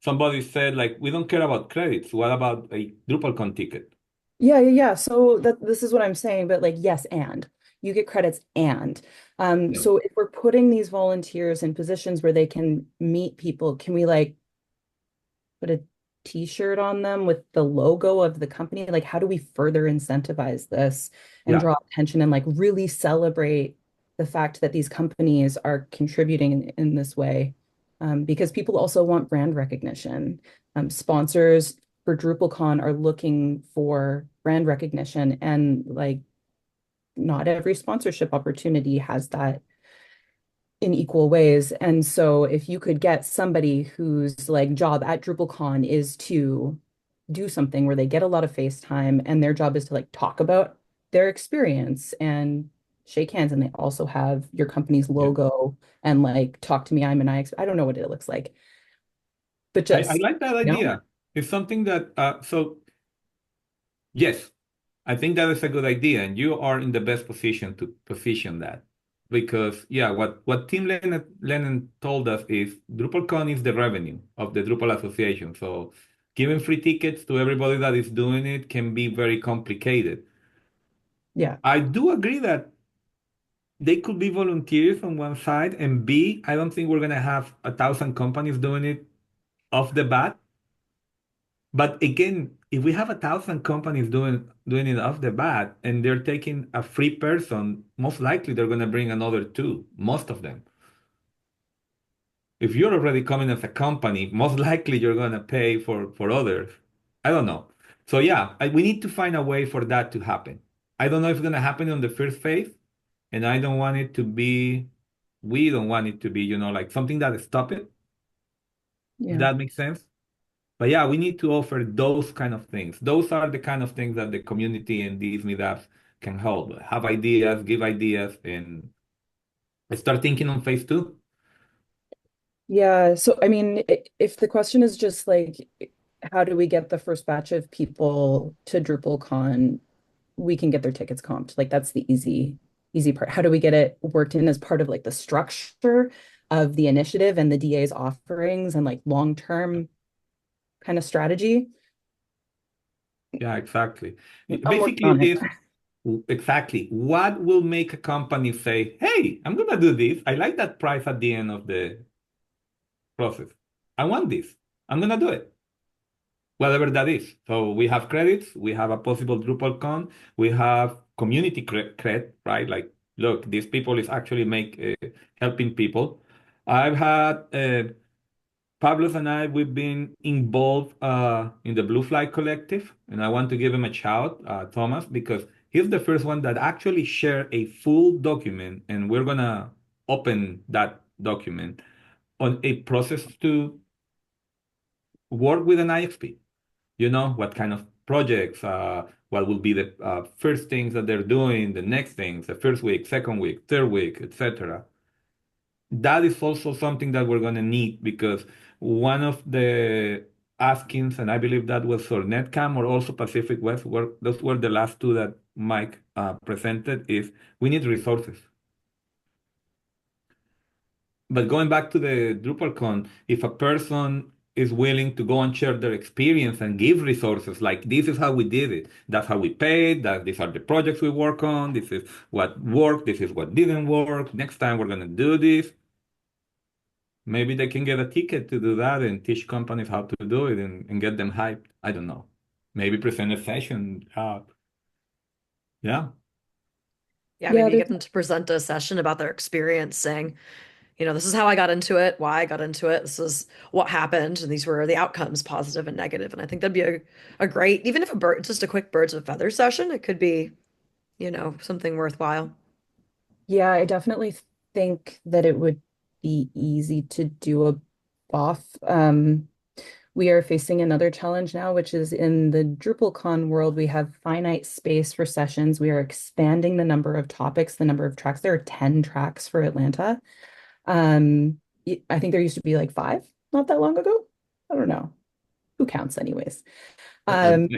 somebody said like we don't care about credits. What about a DrupalCon ticket? Yeah, yeah, yeah. So this is what I'm saying, but like yes, and you get credits and Yeah. so if we're putting these volunteers in positions where they can meet people, can we like put a t-shirt on them with the logo of the company? Like how do we further incentivize this and Yeah. draw attention and like really celebrate the fact that these companies are contributing in this way? Because people also want brand recognition. Sponsors for DrupalCon are looking for brand recognition, and like not every sponsorship opportunity has that in equal ways. And so if you could get somebody whose like job at DrupalCon is to do something where they get a lot of face time and their job is to like talk about their experience and shake hands, and they also have your company's Yeah. logo and like talk to me, I'm an IX. I don't know what it looks like, but I just, like that you know, idea. It's something that so yes, I think that is a good idea, and you are in the best position to position that. Because yeah, what Tim Lennon told us is DrupalCon is the revenue of the Drupal Association. So giving free tickets to everybody that is doing it can be very complicated. yeah, I do agree that they could be volunteers on one side, and B, I don't think we're gonna have 1,000 companies doing it off the bat. But again, if we have 1,000 companies doing it off the bat and they're taking a free person, most likely they're gonna bring another two, most of them. If you're already coming as a company, most likely you're gonna pay for others. I don't know. So yeah, we need to find a way for that to happen. I don't know if it's gonna happen on the first phase, and I don't want it to be, we don't want it to be, like something that stop it, if yeah. that makes sense. But yeah, we need to offer those kind of things. Those are the kind of things that the community and these meetups can help. Have ideas, give ideas, and start thinking on phase two. Yeah, so I mean, if the question is just like, how do we get the first batch of people to DrupalCon, we can get their tickets comped. Like that's the easy part. How do we get it worked in as part of like the structure of the initiative and the DA's offerings and like long-term kind of strategy? Yeah, exactly. I'm working Basically, on it it. is exactly what will make a company say, "Hey, I'm gonna do this. I like that price at the end of the process. I want this. I'm gonna do it." Whatever that is. So we have credits, we have a possible DrupalCon, we have community cred, right? Like, look, these people is actually helping people. I've had Pablos and I, we've been involved in the Blue Flag Collective, and I want to give him a shout, Thomas, because he's the first one that actually shared a full document, and we're gonna open that document on a process to work with an IXP. What kind of projects, what will be the first things that they're doing, the next things, the first week, second week, third week, etc. That is also something that we're going to need because one of the askings, and I believe that was for NetCam or also Pacific West, those were the last two that Mike presented, is we need resources. But going back to the DrupalCon, if a person is willing to go and share their experience and give resources, like this is how we did it, that's how we paid, that these are the projects we work on, this is what worked, this is what didn't work, next time we're going to do this. Maybe they can get a ticket to do that and teach companies how to do it and get them hyped. I don't know. Maybe present a session. Yeah. Yeah, Yeah, maybe there's get them to present a session about their experience saying, this is how I got into it, why I got into it, this is what happened, and these were the outcomes, positive and negative. And I think that'd be a great, even if just a quick birds of feather session, it could be, something worthwhile. Yeah, I definitely think that it would be easy to do a BOF. We are facing another challenge now, which is in the DrupalCon world, we have finite space for sessions. We are expanding the number of topics, the number of tracks. There are 10 tracks for Atlanta. I think there used to be like 5 not that long ago. I don't know. Who counts anyways? Um,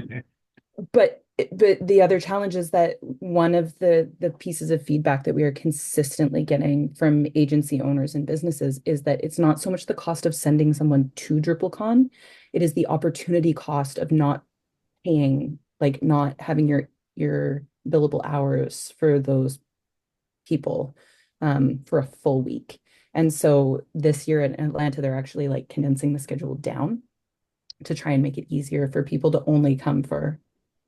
but the other challenge is that one of the pieces of feedback that we are consistently getting from agency owners and businesses is that it's not so much the cost of sending someone to DrupalCon, it is the opportunity cost of not paying, like not having your billable hours for those people for a full week. And so this year in Atlanta, they're actually like condensing the schedule down to try and make it easier for people to only come for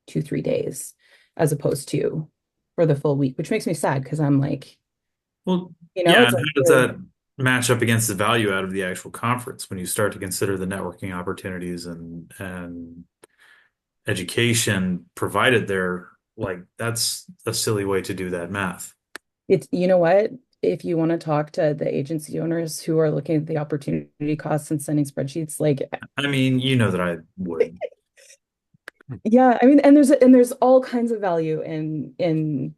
2, 3 days as opposed to for the full week, which makes me sad because I'm like, Well, yeah, it's and like how does that match up against the value out of the actual conference when you start to consider the networking opportunities and education provided there? Like that's a silly way to do that math. it's, you know what? If you want to talk to the agency owners who are looking at the opportunity costs and sending spreadsheets, like, I mean, you know that I would. yeah, I mean, and there's all kinds of value in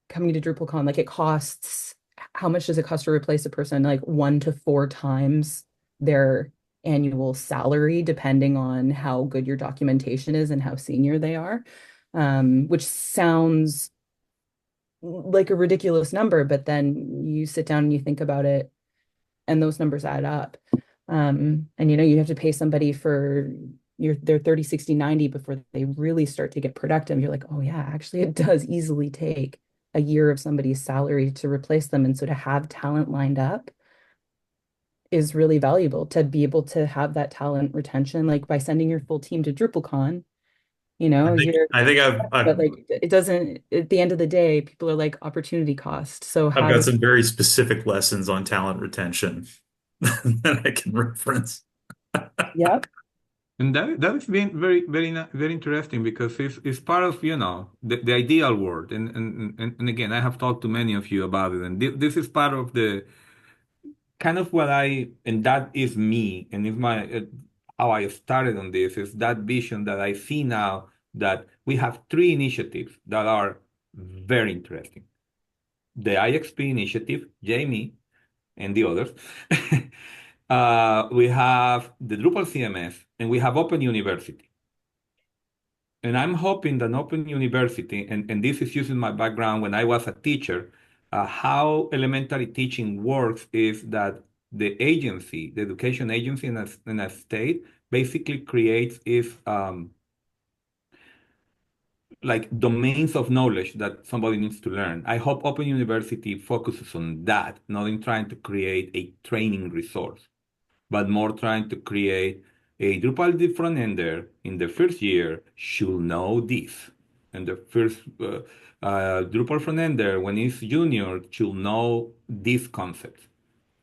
coming to DrupalCon. Like it costs, how much does it cost to replace a person? Like 1 to 4 times their annual salary, depending on how good your documentation is and how senior they are. Which sounds like a ridiculous number, but then you sit down and you think about it, and those numbers add up. And you have to pay somebody for their 30, 60, 90 before they really start to get productive. You're like, oh yeah, actually it does easily take a year of somebody's salary to replace them. And so to have talent lined up is really valuable, to be able to have that talent retention, like by sending your full team to DrupalCon, you're, I think but like it doesn't, at the end of the day, people are like opportunity cost. So I've how got do some very specific lessons on talent retention that I can reference. Yep. And that has been very very interesting because it's part of the ideal world and again I have talked to many of you about it and this is part of the kind of what I and that is me and is my how I started on this is that vision that I see now that we have 3 initiatives that are very interesting. The IXP initiative, Jamie, and the others. We have the Drupal CMS and we have Open University. And I'm hoping that Open University, and this is using my background when I was a teacher, how elementary teaching works is that the agency, the education agency in a state, basically creates is like domains of knowledge that somebody needs to learn. I hope Open University focuses on that, not in trying to create a training resource, but more trying to create a Drupal front ender in the first year should know this. And the first Drupal front ender, when he's junior, should know these concepts.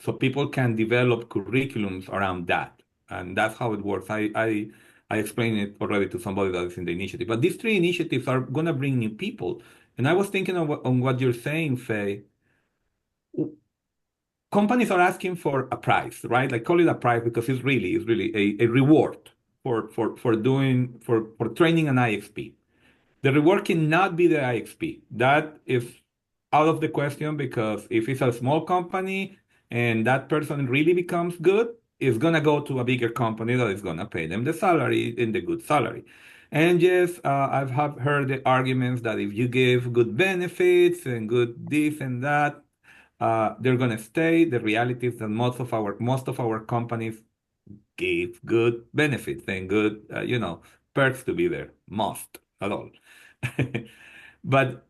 So people can develop curriculums around that. And that's how it works. I explained it already to somebody that is in the initiative. But these 3 initiatives are going to bring new people. And I was thinking on what you're saying, Faye. Companies are asking for a price, right? Like call it a price because it's really a reward for training an IXP. The reward cannot be the IXP. That is out of the question because if it's a small company and that person really becomes good, it's gonna go to a bigger company that is gonna pay them the salary and the good salary. And yes, I've have heard the arguments that if you give good benefits and good this and that, they're gonna stay. The reality is that most of our companies give good benefits and good perks to be there. Most, not all. But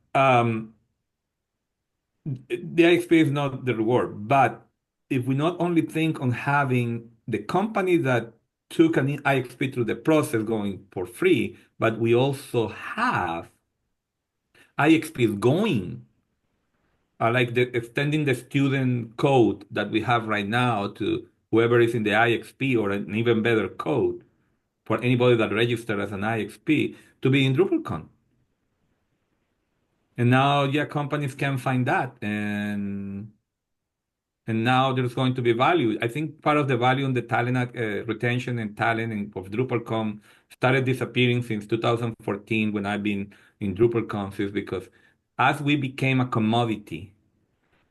the IXP is not the reward. But if we not only think on having the company that took an IXP through the process going for free, but we also have IXPs going like extending the student code that we have right now to whoever is in the IXP, or an even better code for anybody that registered as an IXP to be in DrupalCon. And now, yeah, companies can find that, and now there's going to be value. I think part of the value in the talent retention and talent of DrupalCon started disappearing since 2014 when I've been in DrupalCon, is because as we became a commodity,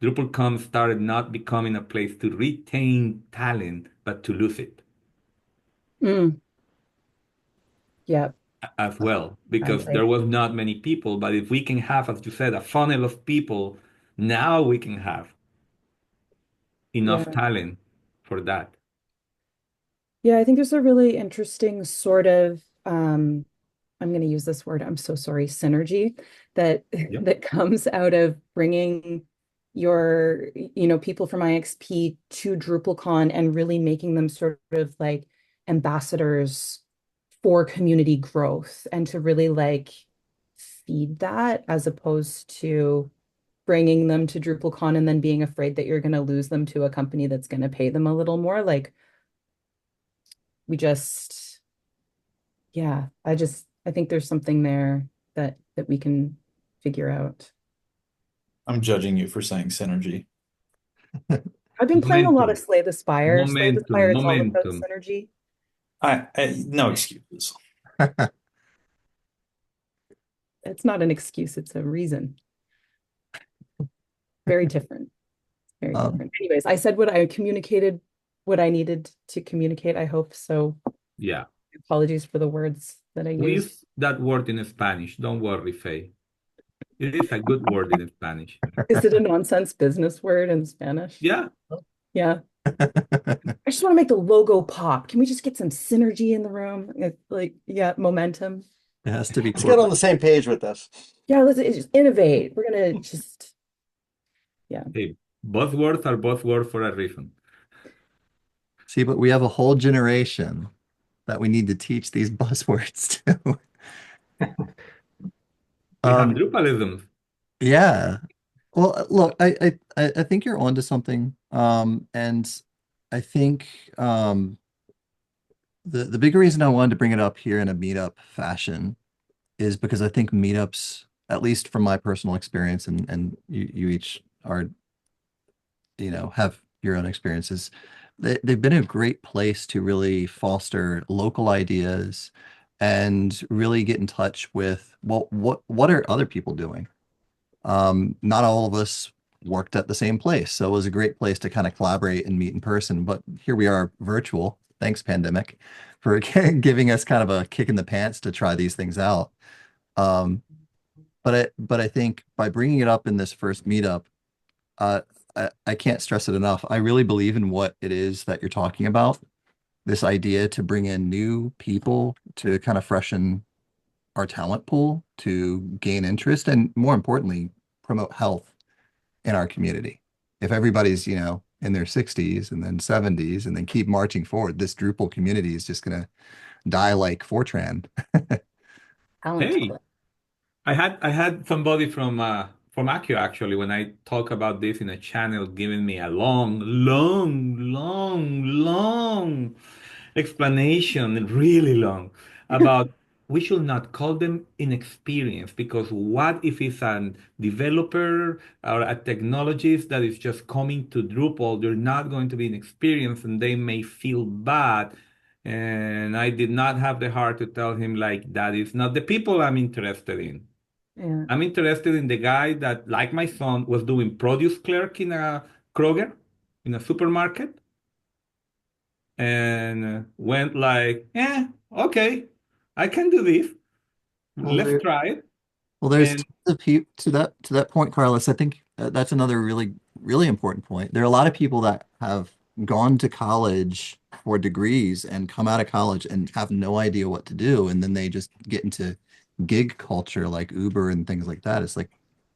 DrupalCon started not becoming a place to retain talent, but to lose it Mm, yeah, as well, I because agree. there was not many people. But if we can have, as you said, a funnel of people, now we can have enough Yeah. talent for that. Yeah, I think there's a really interesting sort of I'm going to use this word, I'm so sorry, synergy that Yep. that comes out of bringing your, people from IXP to DrupalCon and really making them sort of like ambassadors for community growth and to really like feed that as opposed to bringing them to DrupalCon and then being afraid that you're going to lose them to a company that's going to pay them a little more. Like we just, yeah, I think there's something there that we can figure out. I'm judging you for saying synergy. I've been playing a lot of Momentum, Slay the Spire. Slay the momentum, Spire is all about momentum. synergy. No excuses. It's not an excuse, it's a reason. Very different. Very Um, different. Anyways, I said what I communicated, what I needed to communicate, I hope. So Yeah. apologies for the words that I We used. use that word in Spanish. Don't worry, Faye. It is a good word in Spanish. Is it a nonsense business word in Spanish? Yeah. Yeah. I just want to make the logo pop. Can we just get some synergy in the room? Like, yeah, momentum. it has to be Let's get on corporate. the same page with this. Yeah, let's just innovate. We're gonna just, yeah. Hey, buzzwords are buzzwords for a reason. See, but we have a whole generation that we need to teach these buzzwords to. We have Um, Drupalisms. yeah. Well, look, I think you're onto something. And I think the big reason I wanted to bring it up here in a meetup fashion is because I think meetups, at least from my personal experience, and you each are, have your own experiences. They've been a great place to really foster local ideas and really get in touch with, well, what are other people doing? Not all of us worked at the same place, so it was a great place to kind of collaborate and meet in person. But here we are virtual. Thanks, pandemic, for giving us kind of a kick in the pants to try these things out. Um, but I think by bringing it up in this first meetup, uh, I can't stress it enough. I really believe in what it is that you're talking about. This idea to bring in new people to kind of freshen our talent pool, to gain interest, and more importantly, promote health in our community. If everybody's, in their 60s and then 70s and then keep marching forward, this Drupal community is just gonna die like Fortran. Talent Hey, clip. I had somebody from Accio actually when I talk about this in a channel giving me a long, long, long, long explanation, really long, about we should not call them inexperienced because what if it's a developer or a technologist that is just coming to Drupal, they're not going to be inexperienced and they may feel bad. And I did not have the heart to tell him like that is not the people I'm interested in. Yeah. I'm interested in the guy that, like my son, was doing produce clerk in a Kroger, in a supermarket, and went like, okay, I can do this. Well, Let's try it. Well, there's And to that point, Carlos. I think that's another really really important point. There are a lot of people that have gone to college for degrees and come out of college and have no idea what to do, and then they just get into gig culture like Uber and things like that. It's like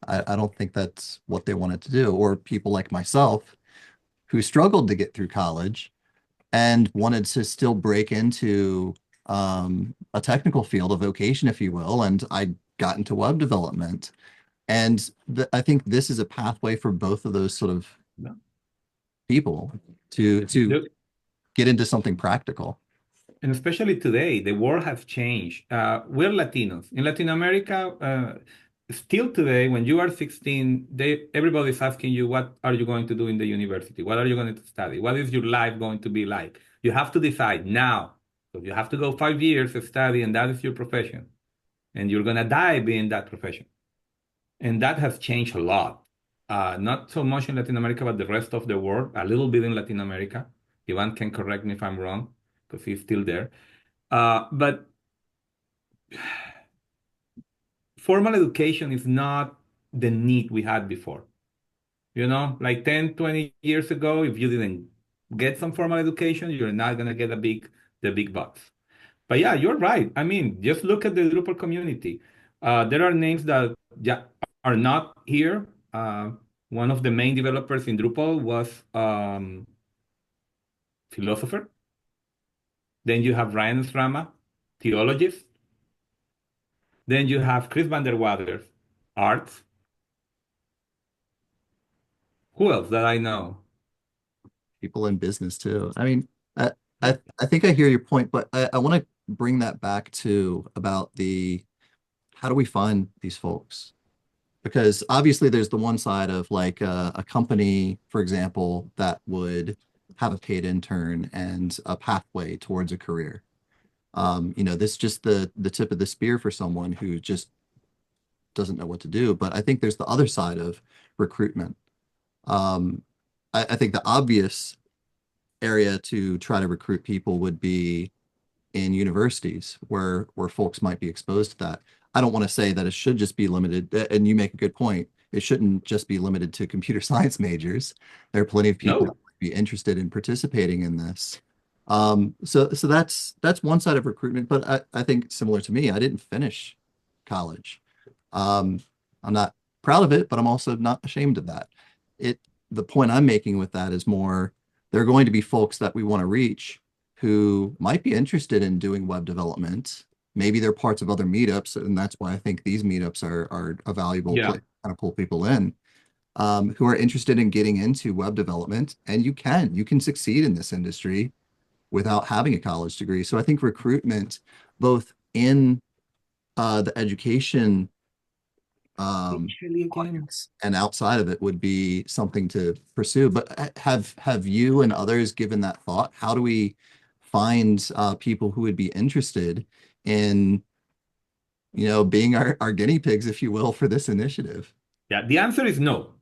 I don't think that's what they wanted to do. Or people like myself who struggled to get through college and wanted to still break into a technical field, a vocation, if you will. And I got into web development. And I think this is a pathway for both of those sort of No. people to Look, get into something practical. and especially today, the world has changed. We're Latinos. In Latin America, still today, when you are 16, everybody's asking you, what are you going to do in the university? What are you going to study? What is your life going to be like? You have to decide now. So you have to go 5 years to study, and that is your profession. And you're going to die being that profession. And that has changed a lot. Not so much in Latin America, but the rest of the world, a little bit in Latin America. Ivan can correct me if I'm wrong, because he's still there. But formal education is not the need we had before. Like 10, 20 years ago, if you didn't get some formal education, you're not going to get the big bucks. But yeah, you're right. I mean, just look at the Drupal community. There are names that are not here. One of the main developers in Drupal was philosopher. Then you have Ryan Srama, theologist. Then you have Chris van der Waters, arts. Who else that I know? People in business too. I mean, I think I hear your point, but I want to bring that back to about the how do we find these folks? Because obviously there's the one side of like a company, for example, that would have a paid intern and a pathway towards a career. This is just the tip of the spear for someone who just doesn't know what to do. But I think there's the other side of recruitment. I think the obvious area to try to recruit people would be in universities where folks might be exposed to that. I don't want to say that it should just be limited, and you make a good point. It shouldn't just be limited to computer science majors. There are plenty of people that No. would be interested in participating in this. So that's one side of recruitment, but I think similar to me, I didn't finish college. Um, I'm not proud of it, but I'm also not ashamed of that. The point I'm making with that is more there are going to be folks that we want to reach who might be interested in doing web development. Maybe they're parts of other meetups, and that's why I think these meetups are a valuable Yeah. place to kind of pull people in who are interested in getting into web development. And you can succeed in this industry without having a college degree. So I think recruitment, both in the education Actually, again. audience and outside of it would be something to pursue. But have you and others given that thought? How do we find people who would be interested in, being our guinea pigs, if you will, for this initiative? Yeah, the answer is no.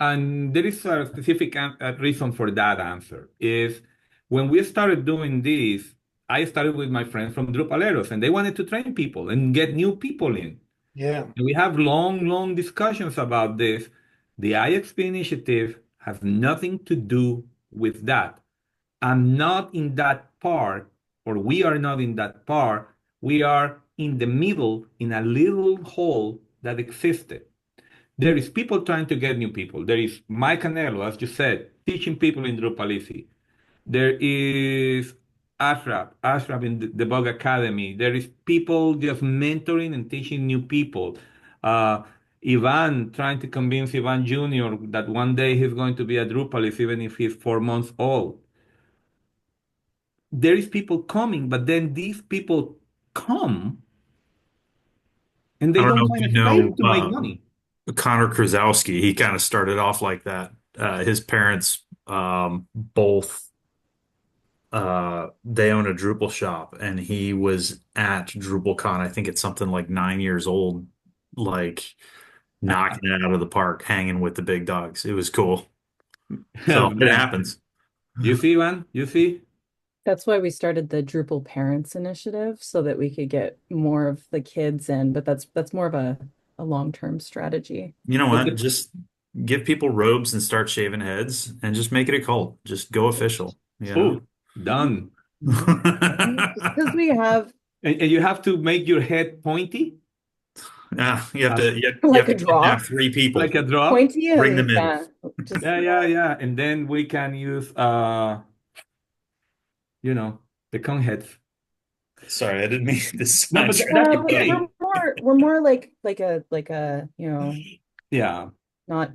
And there is a specific reason for that answer is when we started doing this, I started with my friends from Drupaleros, and they wanted to train people and get new people in. Yeah. And we have long, long discussions about this. The IXP initiative has nothing to do with that. I'm not in that part, or we are not in that part. We are in the middle in a little hole that existed. There is people trying to get new people. There is Mike Anello, as you said, teaching people in Drupal easy. There is Ashraf in the Bug Academy. There is people just mentoring and teaching new people. Uh, Ivan trying to convince Ivan Jr. that one day he's going to be a Drupalist, even if he's 4 months old. There is people coming, but then these people come and I they don't know don't if find you a space know to make money. Connor Krasowski. He kind of started off like that. His parents both they own a Drupal shop, and he was at DrupalCon. I think it's something like 9 years old, like knocking it out of the park, hanging with the big dogs. It was cool. So it Man, happens. you see, Ivan? You see? That's why we started the Drupal Parents Initiative so that we could get more of the kids in, but that's more of a long-term strategy. You know But what? Just give people robes and start shaving heads, and just make it a cult. Just go official. oh, done. Just because we have And you have to make your head pointy, Yeah, as you like have a to kidnap drop, 3 people. like a drop. pointy Bring them and in. yeah, just Yeah. And then we can use the cone heads. Sorry, I didn't mean to No, but sidetrack that's you, but buddy. we're more we're more like a Yeah. not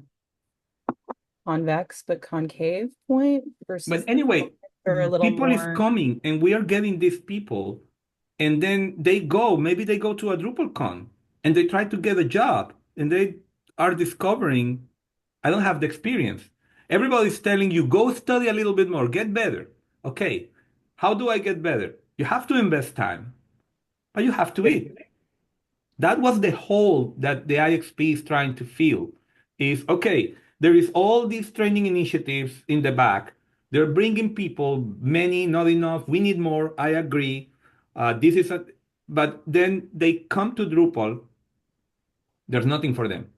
convex but concave point But versus anyway, are a little people is more. coming and we are getting these people, and then maybe they go to a DrupalCon and they try to get a job and they are discovering, I don't have the experience. Everybody's telling you, go study a little bit more, get better. Okay, how do I get better? You have to invest time, but you have to eat. That was the hole that the IXP is trying to fill. Is okay, there is all these training initiatives in the back. They're bringing people, many, not enough. We need more. I agree. This is a, but then they come to Drupal. There's nothing for them,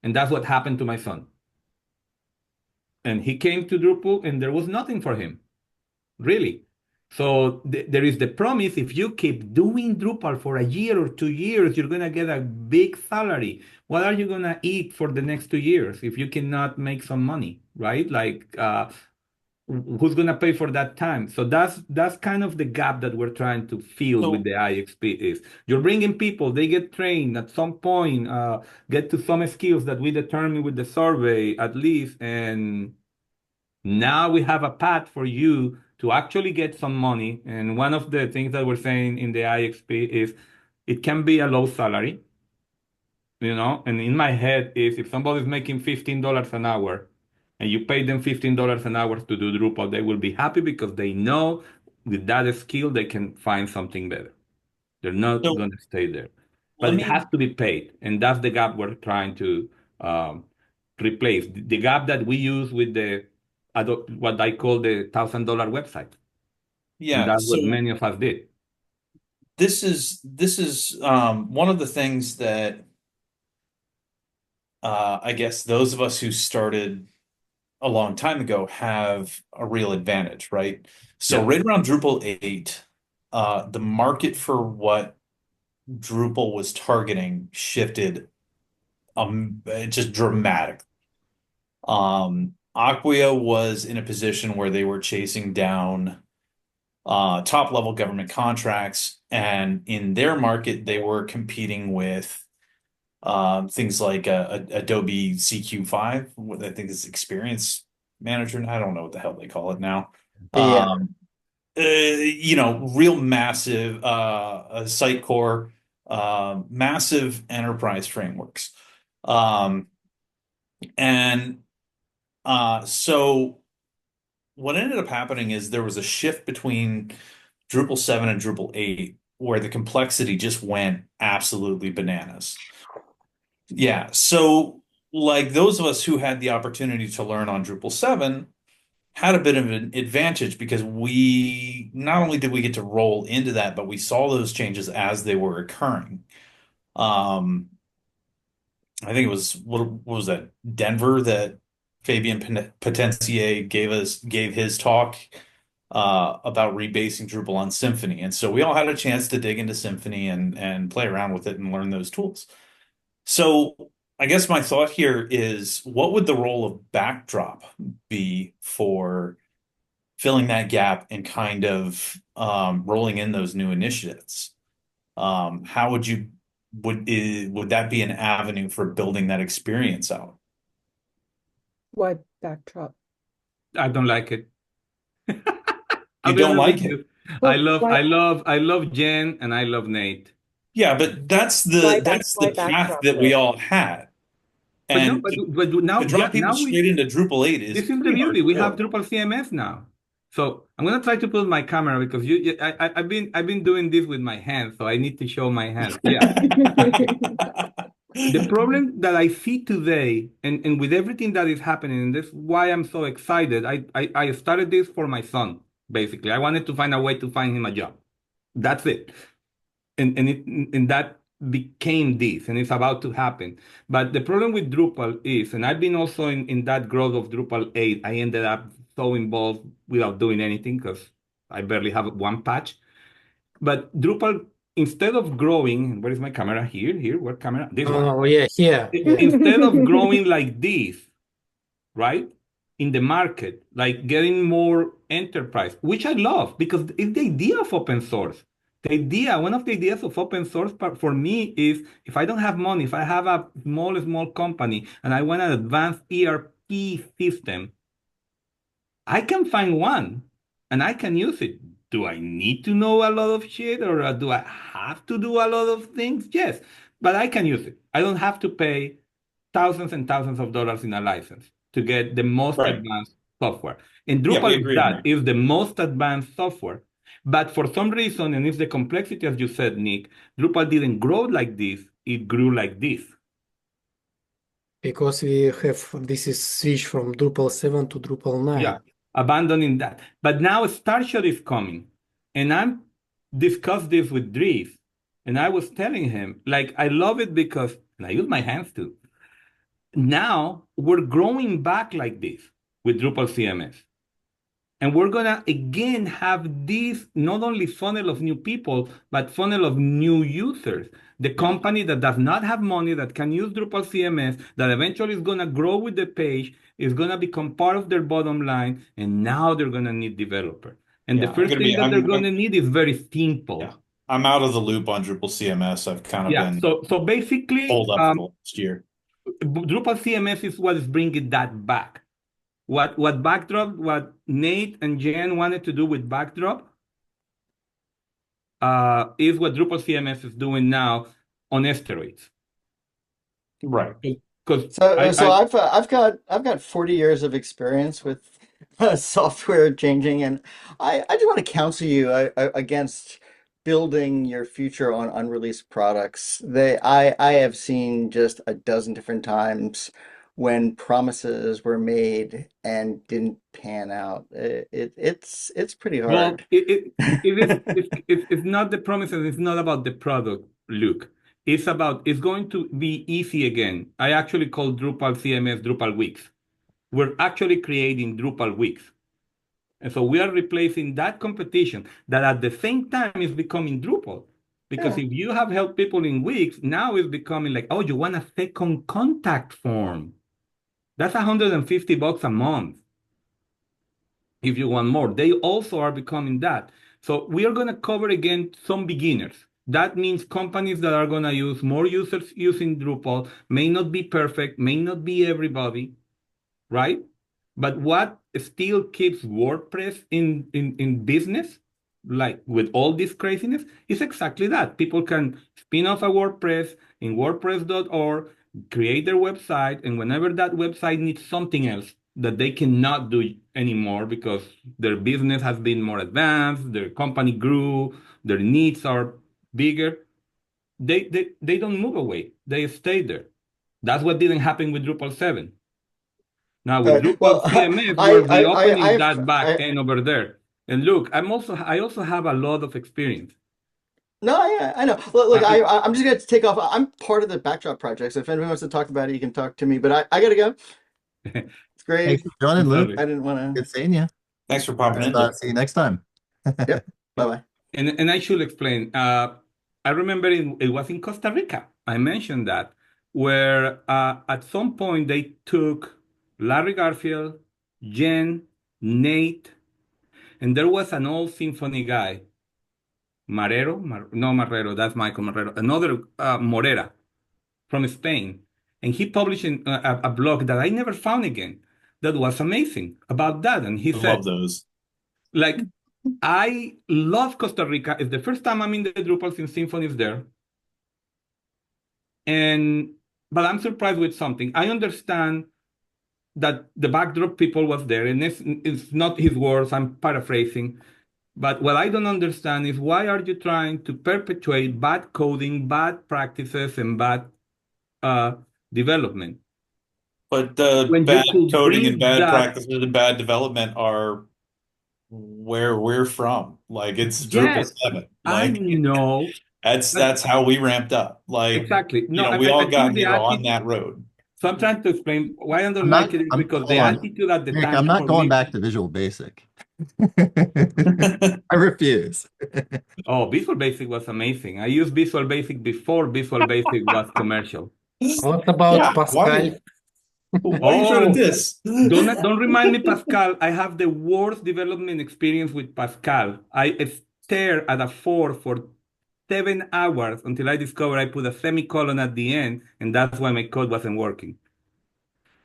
and that's what happened to my son. And he came to Drupal, and there was nothing for him. Really. So there is the promise if you keep doing Drupal for a year or 2 years, you're going to get a big salary. What are you going to eat for the next 2 years if you cannot make some money, right? Like, who's going to pay for that time? So that's kind of the gap that we're trying to fill with So the IXP is you're bringing people, they get trained at some point, get to some skills that we determine with the survey at least, and now we have a path for you to actually get some money. And one of the things that we're saying in the IXP is it can be a low salary, and in my head is if somebody's making $15 an hour and you pay them $15 an hour to do Drupal, they will be happy because they know with that skill they can find something better. They're not so going to stay there. But let it has me to be paid. And that's the gap we're trying to replace. The gap that we use with what I call the $1,000 website. And yeah, that's so what many of us did. this is one of the things that I guess those of us who started a long time ago have a real advantage, right? So Yeah. right around Drupal 8, the market for what Drupal was targeting shifted just dramatically. Acquia was in a position where they were chasing down top level government contracts, and in their market, they were competing with things like Adobe CQ5, what I think is Experience Manager. I don't know what the hell they call it now. Yeah. Real massive Sitecore, massive enterprise frameworks. Um, and so what ended up happening is there was a shift between Drupal 7 and Drupal 8 where the complexity just went absolutely bananas. Yeah. So, like those of us who had the opportunity to learn on Drupal 7 had a bit of an advantage because we not only did we get to roll into that, but we saw those changes as they were occurring. Um, I think it was what was that, Denver, that Fabian Potencier gave his talk about rebasing Drupal on Symfony. And so we all had a chance to dig into Symfony and play around with it and learn those tools. So I guess my thought here is what would the role of Backdrop be for filling that gap and kind of rolling in those new initiatives? How would that be an avenue for building that experience out? Why backdrop? I don't like it. I'll You be don't honest with like it? you. I But love, why I love, I love Jen and I love Nate. Yeah, but that's why the path backdrop that we though? all had. But no, And but to now, yeah, drop people now straight into Drupal 8 is this is the pretty beauty. We have hardcore. Drupal CMS now. So I'm gonna try to put my camera because I've been doing this with my hands, so I need to show my hands. Yeah. The problem that I see today, and with everything that is happening, and that's why I'm so excited. I started this for my son, basically. I wanted to find a way to find him a job. That's it. And that became this, and it's about to happen. But the problem with Drupal is, and I've been also in that growth of Drupal 8, I ended up so involved without doing anything because I barely have one patch. But Drupal, instead of growing, where is my camera? Here, where camera? This one. Oh, yeah, here. Yeah. Instead of growing like this, right? In the market, like getting more enterprise, which I love because it's the idea of open source. One of the ideas of open source for me is if I don't have money, if I have a small company and I want an advanced ERP system, I can find one and I can use it. Do I need to know a lot of shit or do I have to do a lot of things? Yes, but I can use it. I don't have to pay thousands and thousands of dollars in a license to get the most Right. advanced software. And Yeah, we Drupal is agree on that, that. is the most advanced software. But for some reason, and it's the complexity, as you said, Nick, Drupal didn't grow like this. It grew like this. Because we have this is switch from Drupal 7 to Drupal 9. Yeah, abandoning that. But now Starshot is coming. And I'm discussed this with Dries. And I was telling him, like, I love it because, and I use my hands too. Now we're growing back like this with Drupal CMS. And we're gonna again have this not only funnel of new people, but funnel of new users. The company that does not have money that can use Drupal CMS, that eventually is gonna grow with the page, is gonna become part of their bottom line, and now they're gonna need developers. And the Yeah, first thing that they're gonna need is very simple. yeah, I'm out of the loop on Drupal CMS. I've kind of Yeah. been So basically, pulled up for the last year. Drupal CMS is what is bringing that back. What Nate and Jen wanted to do with Backdrop is what Drupal CMS is doing now on steroids. Right. Because So I've got 40 years of experience with software changing, and I just want to counsel you against building your future on unreleased products. I have seen just a dozen different times when promises were made and didn't pan out. It's pretty well, hard. it's not the promises. It's not about the product, Luke. It's going to be easy again. I actually call Drupal CMS Drupal Weeks. We're actually creating Drupal Weeks. And so we are replacing that competition that at the same time is becoming Drupal. Because Yeah. if you have helped people in weeks, now it's becoming like, oh, you want a second contact form. That's $150 a month. If you want more, they also are becoming that. So we are going to cover again some beginners. That means companies that are going to use more users using Drupal, may not be perfect, may not be everybody, right? But what still keeps WordPress in business, like with all this craziness, is exactly that. People can spin off a WordPress in WordPress.org, create their website, and whenever that website needs something else that they cannot do anymore because their business has been more advanced, their company grew, their needs are bigger, they don't move away. They stay there. That's what didn't happen with Drupal 7. Now with Drupal Well, CMS, we're reopening that back end over there. And look, I also have a lot of experience. No, I know. Look, Uh, I'm just gonna take off. I'm part of the Backdrop project, so if anyone wants to talk about it, you can talk to me. But I gotta go. It's great. Thanks for joining, Luke. I didn't want to. Good seeing you. Thanks for popping in. See you next time. Yep. Bye bye. And I should explain. I remember it was in Costa Rica. I mentioned that where at some point they took Larry Garfield, Jen, Nate, and there was an old symphony guy, no Marrero, that's Michael Marrero, another Morera from Spain. And he published a blog that I never found again that was amazing about that. And he I said, love those. like, I love Costa Rica. It's the first time I'm in the Drupal since Symfony is there. But I'm surprised with something. I understand that the backdrop people was there, and it's not his words, I'm paraphrasing. But what I don't understand is why are you trying to perpetuate bad coding, bad practices, and bad development? But the When you bad could coding and bring bad that, practices and bad development are where we're from. Like it's Drupal yes, 7. I Like know, but that's how we ramped up. Like, exactly. No, we I all think got the here on attitude. that road. So I'm trying to explain why I don't I'm like not, it is because the hold on. attitude at the Eric, time I'm not for going me. back to Visual Basic. I refuse. Oh, Visual Basic was amazing. I used Visual Basic before Visual Basic was commercial. What about Yeah, Pascal? why are you trying to Oh, diss? don't remind me, Pascal. I have the worst development experience with Pascal. I stared at a 4 for 7 hours until I discovered I put a semicolon at the end, and that's why my code wasn't working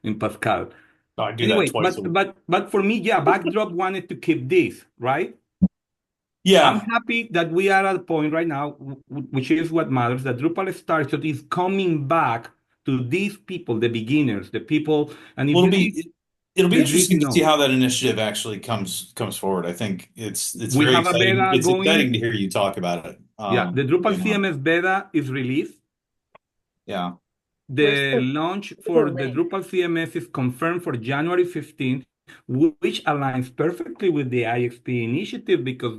in Pascal. Oh, I do that Anyway, twice a week. but for me, yeah, Backdrop wanted to keep this, right? I'm Yeah. happy that we are at a point right now, which is what matters, that Drupal Starshot is coming back to these people, the beginners, the people, and if Well, you see it'll be the Drizzy interesting to see notes, how that initiative actually comes forward. I think it's we very have a exciting. beta It's exciting going. to hear you talk about it. Yeah, the Drupal You know, CMS beta is released. yeah. Where's The launch the for the link? Drupal CMS is confirmed for January 15th, which aligns perfectly with the IXP initiative because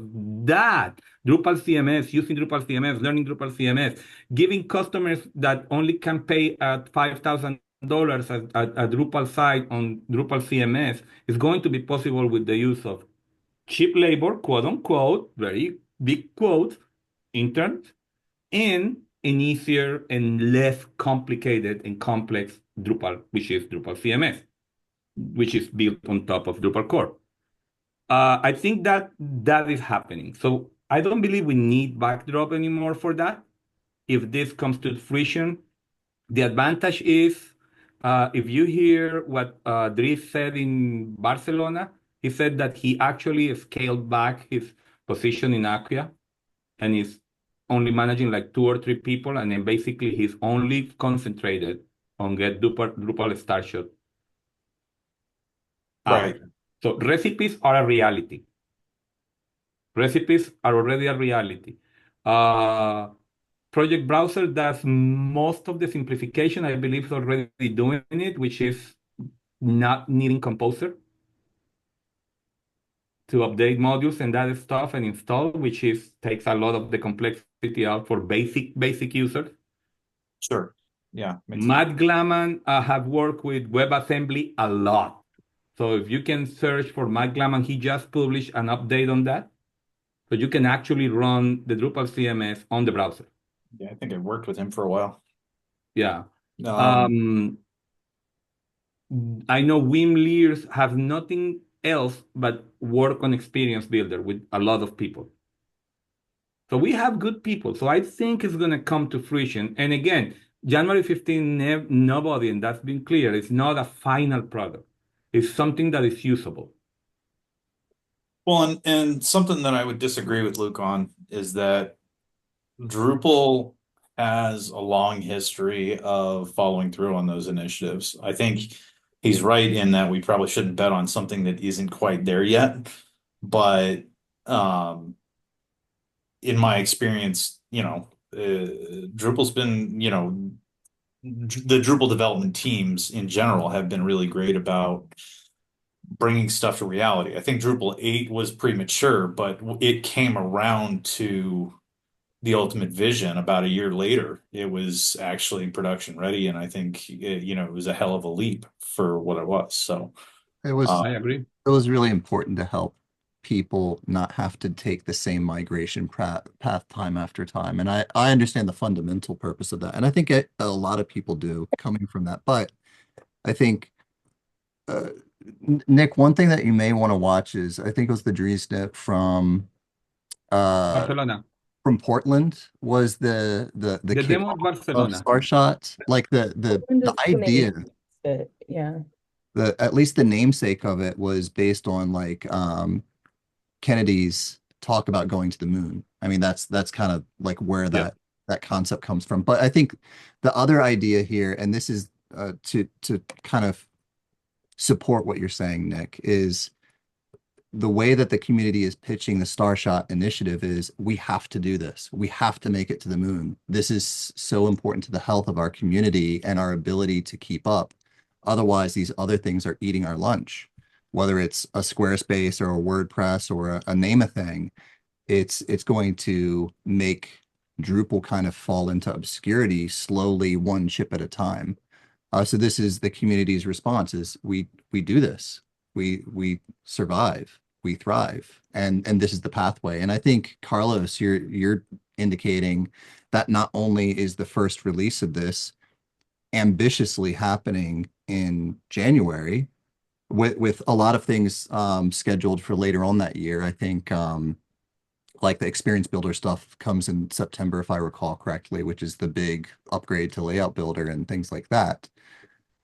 that Drupal CMS, using Drupal CMS, learning Drupal CMS, giving customers that only can pay at $5,000 at a Drupal site on Drupal CMS is going to be possible with the use of cheap labor, quote unquote, very big quotes, interns, and an easier and less complicated and complex Drupal, which is Drupal CMS, which is built on top of Drupal core. I think that that is happening. So I don't believe we need backdrop anymore for that. If this comes to fruition, the advantage is if you hear what Dries said in Barcelona, he said that he actually scaled back his position in Acquia and is only managing like 2 or 3 people, and then basically he's only concentrated on get Drupal Starshot out. Right. So recipes are a reality. Recipes are already a reality. Uh, Project Browser does most of the simplification. I believe is already doing it, which is not needing Composer to update modules and that stuff and install, which is takes a lot of the complexity out for basic users. Sure. Yeah. Makes sense. Matt Glaman have worked with WebAssembly a lot. So if you can search for Matt Glaman, he just published an update on that. So you can actually run the Drupal CMS on the browser. Yeah, I think I worked with him for a while. Yeah. Um, I know Wim Lears has nothing else but work on Experience Builder with a lot of people. So we have good people. So I think it's going to come to fruition. And again, January 15, nobody, and that's been clear, it's not a final product. It's something that is usable. well, and something that I would disagree with Luke on is that Drupal has a long history of following through on those initiatives. I think he's right in that we probably shouldn't bet on something that isn't quite there yet. But in my experience, Drupal's been, the Drupal development teams in general have been really great about bringing stuff to reality. I think Drupal 8 was premature, but it came around to the ultimate vision about a year later. It was actually production ready, and I think it was a hell of a leap for what it was. So It was I agree. it was really important to help people not have to take the same migration path time after time. And I understand the fundamental purpose of that. And I think a lot of people do coming from that. But I think, uh, Nick, one thing that you may want to watch is I think it was the Dresden uh, Barcelona. from Portland was the The demo kickoff of of Barcelona. Starshot. Like the idea, Yeah. at least the namesake of it was based on like Kennedy's talk about going to the moon. I mean, that's kind of like where Yeah. that concept comes from. But I think the other idea here, and this is to kind of support what you're saying, Nick, is the way that the community is pitching the Starshot initiative is we have to do this. We have to make it to the moon. This is so important to the health of our community and our ability to keep up. Otherwise, these other things are eating our lunch, whether it's a Squarespace or a WordPress or a name a thing. It's going to make Drupal kind of fall into obscurity slowly, one chip at a time. So this is the community's response: is we do this, we survive, we thrive, and this is the pathway. And I think Carlos, you're indicating that not only is the first release of this ambitiously happening in January, with a lot of things scheduled for later on that year. I think like the experience builder stuff comes in September, if I recall correctly, which is the big upgrade to layout builder and things like that.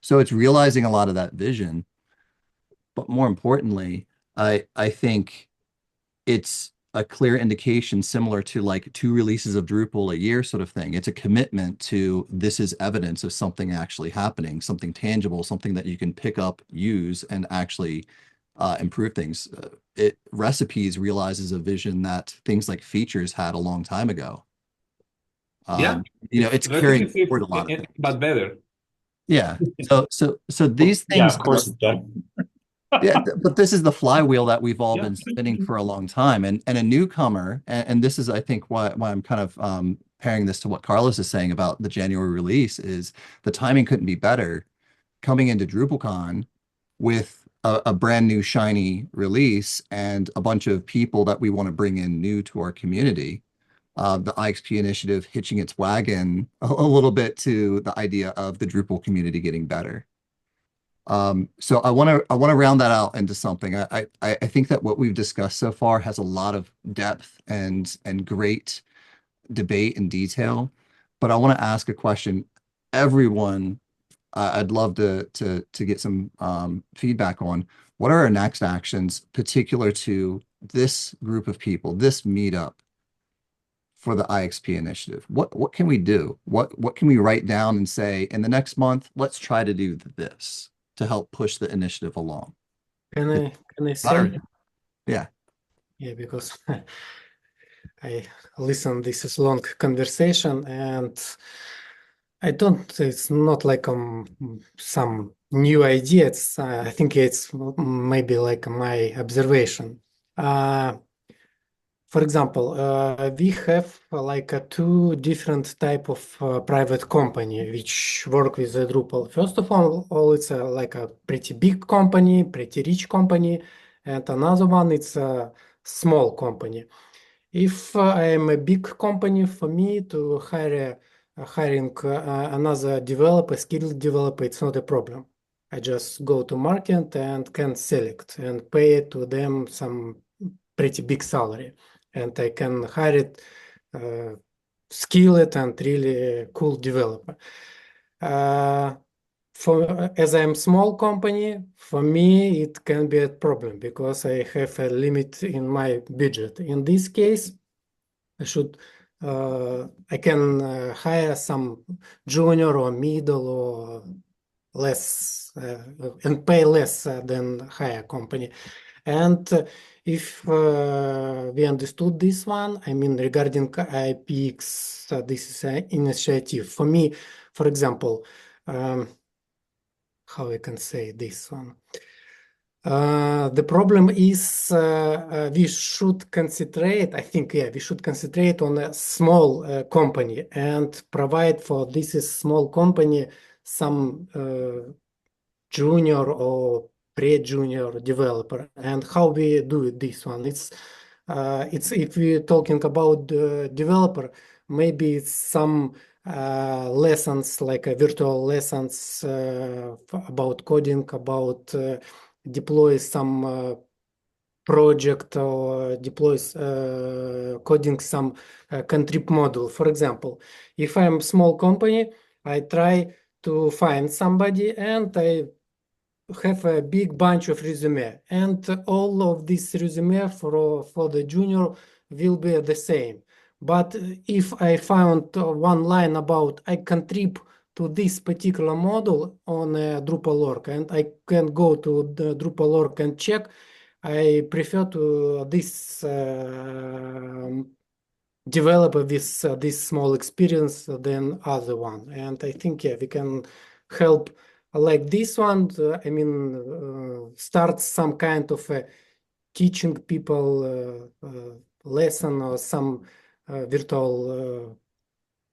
So it's realizing a lot of that vision. But more importantly, I think it's a clear indication similar to like 2 releases of Drupal a year sort of thing. It's a commitment to this is evidence of something actually happening, something tangible, something that you can pick up, use, and actually improve things. Recipes realizes a vision that things like features had a long time ago. Yeah, It's carrying recipes is forward a lot of things. but better. Yeah. So these Yeah, things, of course it does. yeah, but this is the flywheel that we've all Yeah. been spinning for a long time. And a newcomer, and this is, I think, why I'm kind of pairing this to what Carlos is saying about the January release is the timing couldn't be better coming into DrupalCon with a brand new shiny release and a bunch of people that we want to bring in new to our community. The IXP initiative hitching its wagon a little bit to the idea of the Drupal community getting better. So I want to round that out into something. I think that what we've discussed so far has a lot of depth and great debate and detail. But I want to ask a question. Everyone, I'd love to get some feedback on what are our next actions, particular to this group of people, this meetup for the IXP initiative. What can we do? What can we write down and say in the next month, let's try to do this to help push the initiative along? Can I say? Moderate. Yeah. Yeah, because I listen, this is long conversation and it's not like some new idea. I think it's maybe like my observation. For example, we have like two different type of private company which work with the Drupal. First of all it's like a pretty big company, pretty rich company, and another one it's a small company. If I am a big company, for me to hiring another developer, skilled developer, it's not a problem. I just go to market and can select and pay to them some pretty big salary, and I can hire it, skilled and really cool developer. As I'm small company, for me it can be a problem because I have a limit in my budget. In this case, I can hire some junior or middle or less and pay less than higher company. And if we understood this one, I mean, regarding IPX, this is an initiative. For me, for example, how I can say this one? The problem is we should concentrate, I think, yeah, we should concentrate on a small company and provide for this small company some junior or pre-junior developer. And how we do this one? It's if we're talking about the developer, maybe it's some lessons like virtual lessons about coding, about deploy some project or deploys coding some contrib module. For example, if I'm a small company, I try to find somebody and I have a big bunch of resume, and all of this resume for the junior will be the same. But if I found one line about I contrib to this particular module on Drupal.org and I can go to the Drupal.org and check, I prefer to this developer with this small experience than other one. And I think, yeah, we can help like this one. I mean, start some kind of teaching people lesson or some virtual,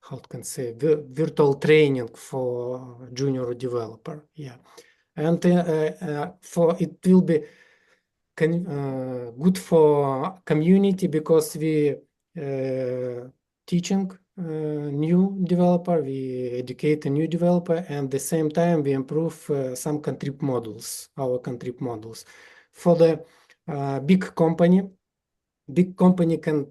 how can say, virtual training for junior developer. Yeah. And for it will be good for community because we teaching new developer, we educate a new developer, and at the same time we improve some contrib modules, our contrib modules. For the big company can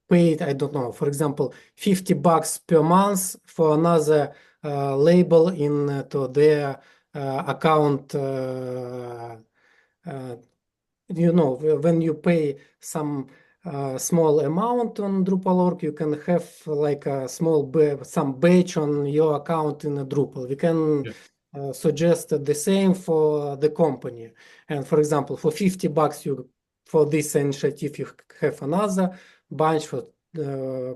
paid, I don't know, for example, $50 per month for another label into their account. When you pay some small amount on Drupal.org, you can have like a some badge on your account in a Drupal. We can suggest the same for the company. And for example, for $50, for this initiative, you have another bunch for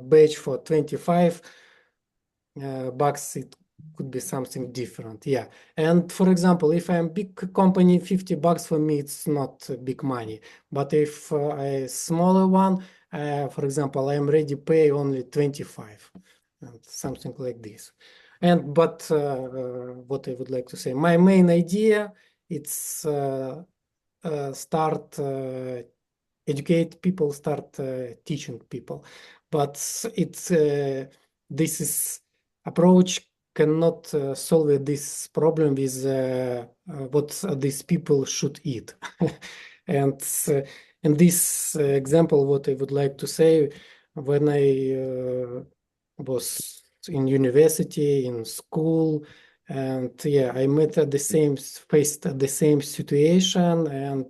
badge for 25 bucks. It could be something different. Yeah. And for example, if I'm big company, $50 for me, it's not big money. But if a smaller one, for example, I'm ready to pay only 25 and something like this. But what I would like to say, my main idea, it's start educate people, start teaching people. But it's this is approach cannot solve this problem with what these people should eat. And in this example, what I would like to say, when I was in university, in school, and yeah, I met at the same faced the same situation, and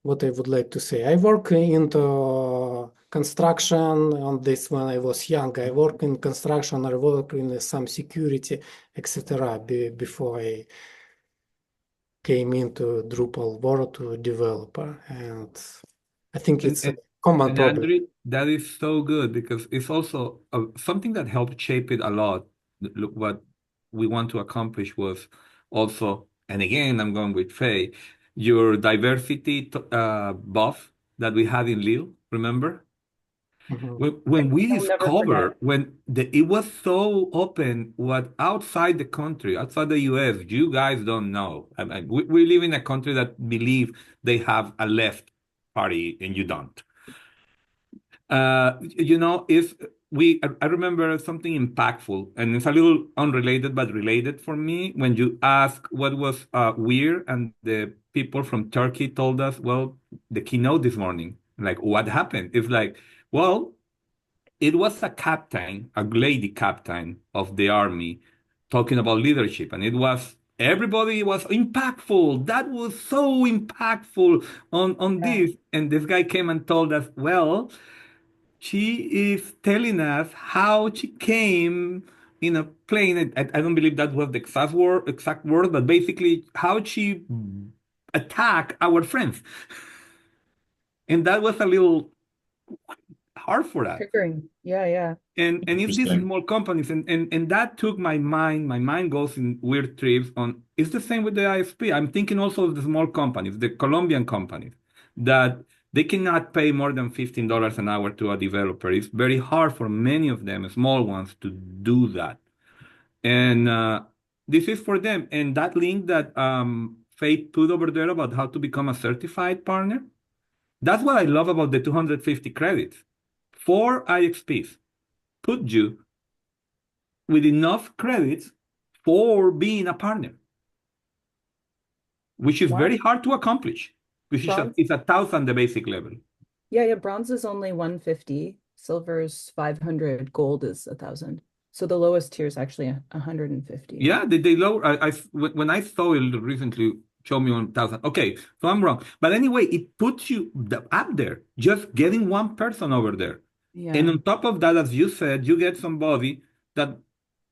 what I would like to say. I work into construction on this when I was young. I work in construction, I work in some security, etc. Before I came into Drupal world to developer. And I think And, it's a and, common and problem. Andrew, that is so good because it's also something that helped shape it a lot. Look, what we want to accomplish was also, and again, I'm going with Faye, your diversity buff that we had in Lille, remember? Mhm. When we I'll never forget. discovered it was so open what outside the country, outside the US, you guys don't know. We live in a country that believe they have a left party and you don't. If I remember something impactful, and it's a little unrelated but related for me. When you ask what was weird, and the people from Turkey told us, well, the keynote this morning, like what happened? It's like, well, it was a captain, a lady captain of the army, talking about leadership, and it was everybody was impactful. That was so impactful on Yeah. this, and this guy came and told us, well. She is telling us how she came in a plane. I don't believe that was the exact word, but basically how she attacked our friends. And that was a little hard for us. Triggering. Yeah, yeah. And it's these Interesting. small companies, and that took my mind. My mind goes in weird trips on. It's the same with the ISP. I'm thinking also of the small companies, the Colombian companies, that they cannot pay more than $15 an hour to a developer. It's very hard for many of them, small ones, to do that. And this is for them. And that link that Faith put over there about how to become a certified partner, that's what I love about the 250 credits. 4 IXPs put you with enough credits for being a partner, which is Wow. very hard to accomplish. Which is Bronze. it's 1,000 the basic level. Yeah, yeah. Bronze is only 150. Silver is 500. Gold is 1,000. So the lowest tier is actually 150. Yeah, they lower. When I saw it recently, show me 1,000. Okay, so I'm wrong, but anyway, it puts you up there. Just getting one person over there, and Yeah. on top of that, as you said, you get somebody that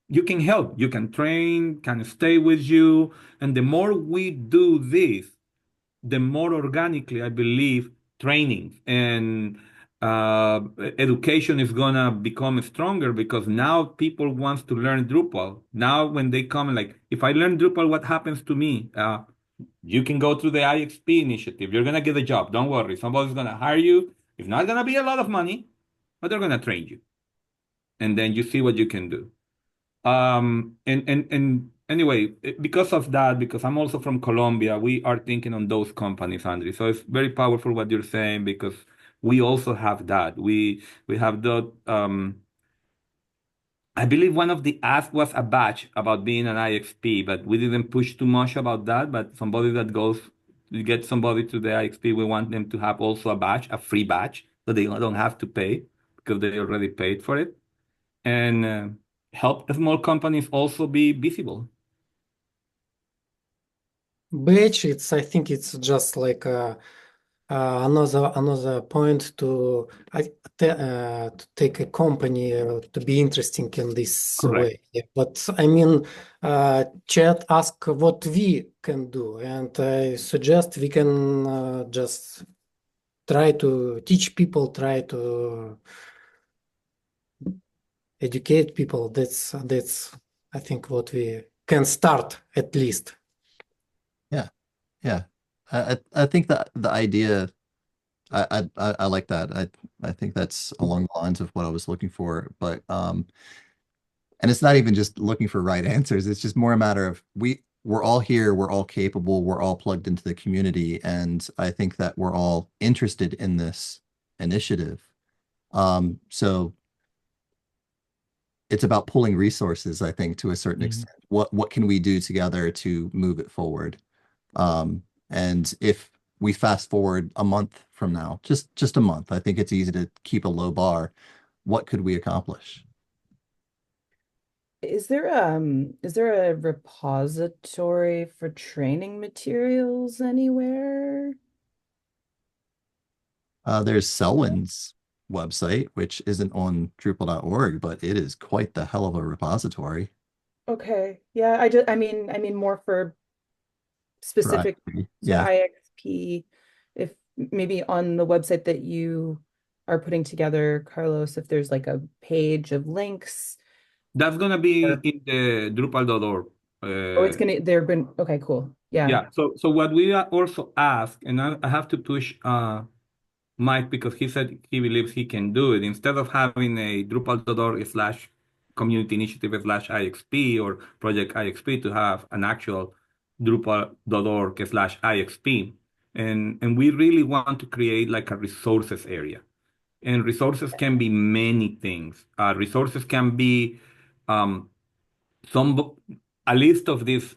you can help, you can train, can stay with you, and the more we do this, the more organically, I believe, training and education is gonna become stronger because now people wants to learn Drupal. Now, when they come, like, if I learn Drupal, what happens to me? You can go through the IXP initiative. You're gonna get a job. Don't worry. Somebody's gonna hire you. It's not gonna be a lot of money, but they're gonna train you, and then you see what you can do. And anyway, because of that, because I'm also from Colombia, we are thinking on those companies, Andrew. So it's very powerful what you're saying because we also have that. We have the I believe one of the asks was a batch about being an IXP, but we didn't push too much about that. But somebody that goes to get somebody to the IXP, we want them to have also a badge, a free badge, so they don't have to pay because they already paid for it, and help small companies also be visible. Badge, I think it's just like another point to to take a company to be interesting in this Correct. way. Yeah, but I mean, chat ask what we can do, and I suggest we can just try to teach people, try to educate people. That's I think what we can start at least. Yeah, yeah. I think that the idea I like that. I think that's along the lines of what I was looking for. But and it's not even just looking for right answers. It's just more a matter of we're all here, we're all capable, we're all plugged into the community, and I think that we're all interested in this initiative. So it's about pulling resources, I think, to a certain extent. What can we do together to move it forward? And if we fast forward a month from now, just a month, I think it's easy to keep a low bar. What could we accomplish? Is there a repository for training materials anywhere? There's Selwyn's website, which isn't on Drupal.org, but it is quite the hell of a repository Okay. Yeah, I mean more for for specific IXP. to Yeah, IXP, if maybe on the website that you are putting together, Carlos, if there's like a page of links That's gonna be or in the Drupal.org. oh, it's gonna there have been okay, cool. Yeah. Yeah. So what we also ask, and I have to push Mike because he said he believes he can do it. Instead of having a Drupal.org slash community initiative slash IXP or project IXP, to have an actual Drupal.org slash IXP. And we really want to create like a resources area. And resources can be many things. Resources can be um, some a list of these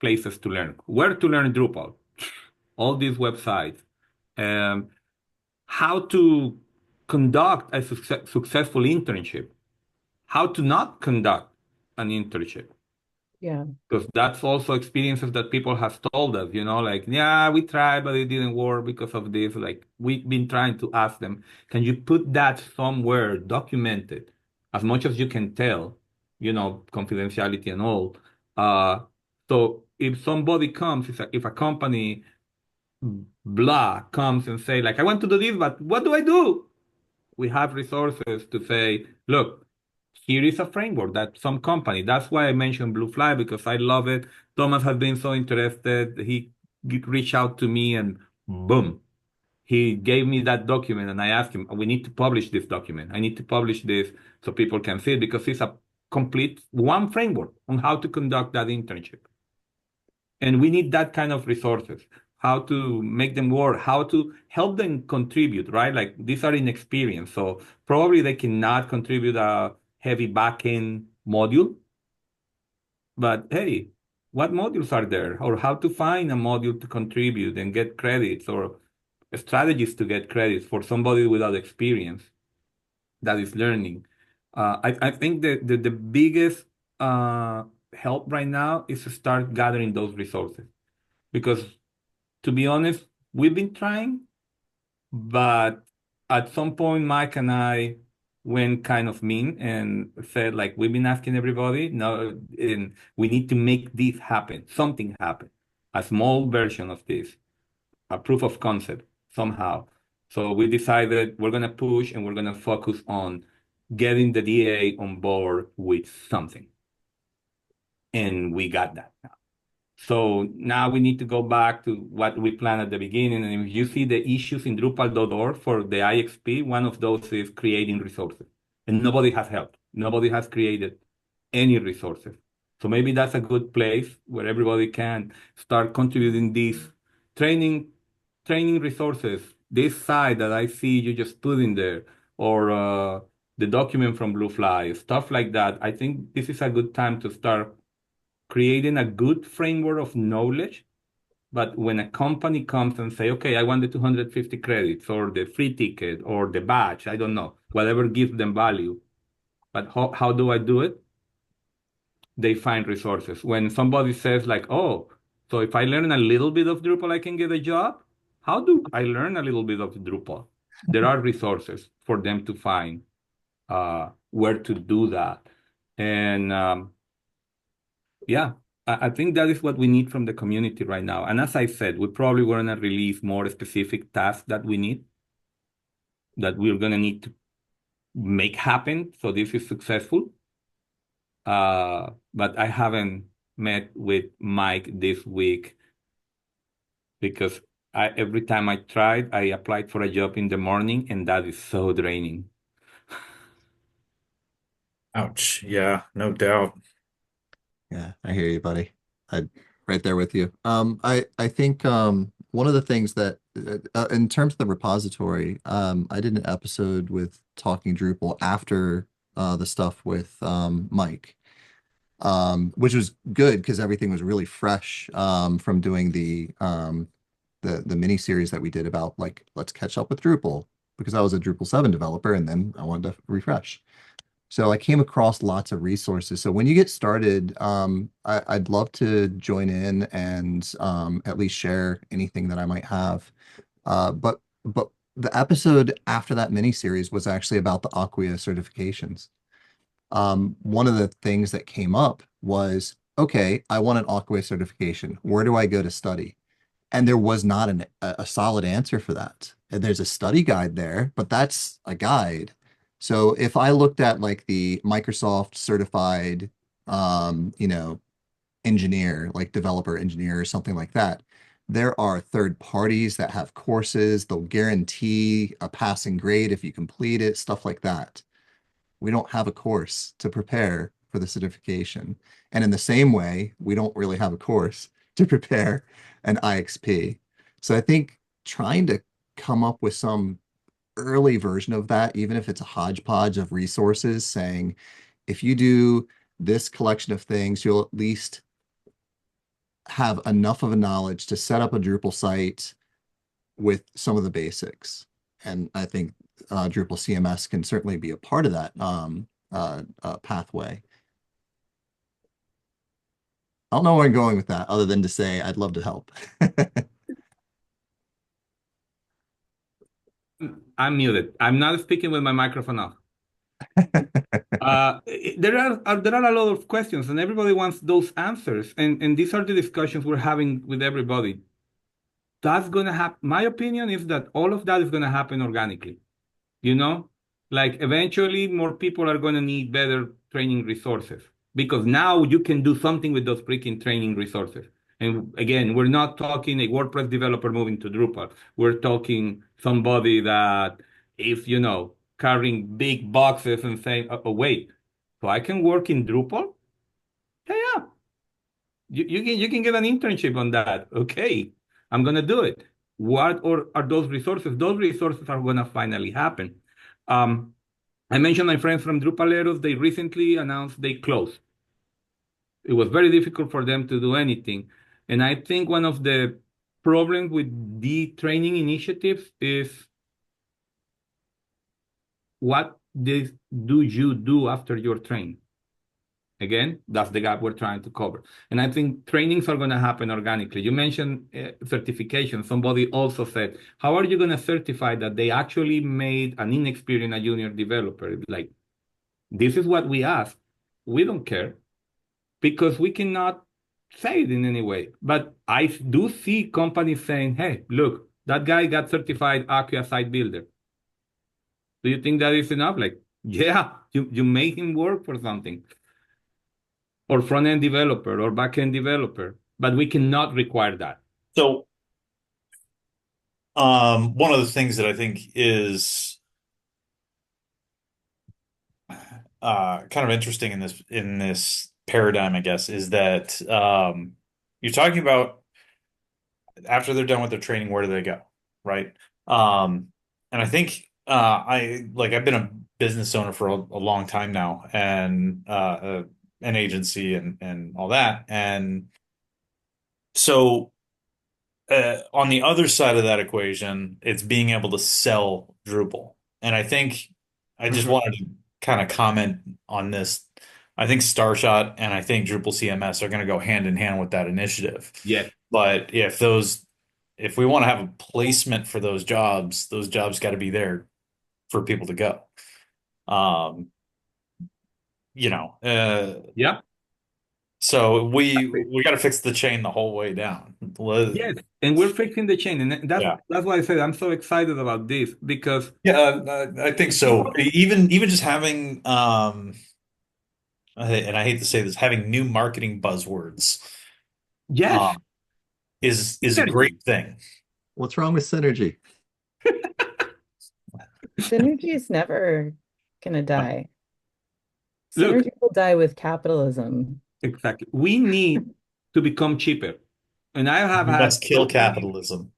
places to learn. Where to learn Drupal, all these websites, um, how to conduct a successful internship, how to not conduct an internship. Yeah. Because that's also experiences that people have told us, like, yeah, we tried, but it didn't work because of this. Like, we've been trying to ask them, can you put that somewhere documented as much as you can tell, confidentiality and all. Uh, so if somebody comes, if a company blah comes and say, like, I want to do this, but what do I do? We have resources to say, look, here is a framework that some company. That's why I mentioned Blue Fly because I love it. Thomas has been so interested. He reached out to me and boom, he gave me that document and I asked him, we need to publish this document. I need to publish this so people can see it because it's a complete one framework on how to conduct that internship. And we need that kind of resources, how to make them work, how to help them contribute, right? Like these are inexperienced. So probably they cannot contribute a heavy backend module. But hey, what modules are there? Or how to find a module to contribute and get credits or strategies to get credits for somebody without experience that is learning. I think that the biggest help right now is to start gathering those resources because to be honest, we've been trying, but at some point, Mike and I went kind of mean and said, like, we've been asking everybody, no, and we need to make this happen, something happen, a small version of this, a proof of concept somehow. So we decided we're gonna push and we're gonna focus on getting the DA on board with something. And we got that. So now we need to go back to what we planned at the beginning. And if you see the issues in Drupal.org for the IXP, one of those is creating resources. And nobody has helped. Nobody has created any resources. So maybe that's a good place where everybody can start contributing these training training resources. This site that I see you just put in there, or the document from Bluefly, stuff like that. I think this is a good time to start creating a good framework of knowledge But when a company comes and say, okay, I want the 250 credits or the free ticket or the badge, I don't know, whatever gives them value. But how do I do it? They find resources. When somebody says like, oh, so if I learn a little bit of Drupal, I can get a job. How do I learn a little bit of Drupal? There are resources for them to find where to do that. And yeah, I think that is what we need from the community right now. And as I said, we probably going to release more specific tasks that we need, that we're going to need to make happen so this is successful. But I haven't met with Mike this week because every time I tried, I applied for a job in the morning, and that is so draining. Ouch. Yeah, no doubt. Yeah, I hear you, buddy. I right there with you. I think one of the things that in terms of the repository, I did an episode with Talking Drupal after the stuff with Mike, which was good because everything was really fresh from doing the mini series that we did about like let's catch up with Drupal because I was a Drupal 7 developer and then I wanted to refresh. So I came across lots of resources. So when you get started, I'd love to join in and at least share anything that I might have. But the episode after that mini series was actually about the Acquia certifications. One of the things that came up was, okay, I want an Acquia certification. Where do I go to study? And there was not a solid answer for that. And there's a study guide there, but that's a guide. So if I looked at like the Microsoft certified, engineer, like developer engineer or something like that, there are third parties that have courses. They'll guarantee a passing grade if you complete it, stuff like that. We don't have a course to prepare for the certification. And in the same way, we don't really have a course to prepare an IXP. So I think trying to come up with some early version of that, even if it's a hodgepodge of resources, saying if you do this collection of things, you'll at least have enough of a knowledge to set up a Drupal site with some of the basics. And I think Drupal CMS can certainly be a part of that pathway. I don't know where I'm going with that other than to say I'd love to help. I'm muted. I'm not speaking with my microphone off. There are a lot of questions, and everybody wants those answers. And these are the discussions we're having with everybody. That's gonna happen. My opinion is that all of that is gonna happen organically. You know, like eventually more people are gonna need better training resources because now you can do something with those freaking training resources. And again, we're not talking a WordPress developer moving to Drupal. We're talking somebody that is, carrying big boxes and saying, oh, wait, so I can work in Drupal? Yeah, yeah. You can get an internship on that. Okay, I'm gonna do it. What or are those resources? Those resources are gonna finally happen. Um, I mentioned my friends from Drupaleros. They recently announced they closed. It was very difficult for them to do anything, and I think one of the problems with the training initiatives is what do you do after you're trained? Again, that's the gap we're trying to cover. And I think trainings are going to happen organically. You mentioned certification. Somebody also said, how are you going to certify that they actually made an inexperienced a junior developer? Like, this is what we ask. We don't care because we cannot say it in any way. But I do see companies saying, hey, look, that guy got certified Acquia site builder. Do you think that is enough? Like, yeah, you make him work for something. Or front-end developer or back-end developer, but we cannot require that. So, one of the things that I think is kind of interesting in this paradigm, I guess, is that you're talking about after they're done with their training, where do they go, right? And I think I've been a business owner for a long time now, and an agency and all that, and so on the other side of that equation, it's being able to sell Drupal. And I think I just Mhm. wanted to kind of comment on this. I think Starshot and I think Drupal CMS are going to go hand in hand with that initiative. Yes. But if we want to have a placement for those jobs got to be there for people to go. Um, you know, Yeah. so we got to fix the chain the whole way down. Yes. And we're fixing the chain. And Yeah. that's why I said I'm so excited about this because Yeah, I think so. people, Even just having and I hate to say this, having new marketing buzzwords yes, um is a great synergy. thing. What's wrong with synergy? Synergy is never gonna die. Look, Synergy will die with capitalism. exactly. We need to become cheaper. And I have We had must kill so many capitalism.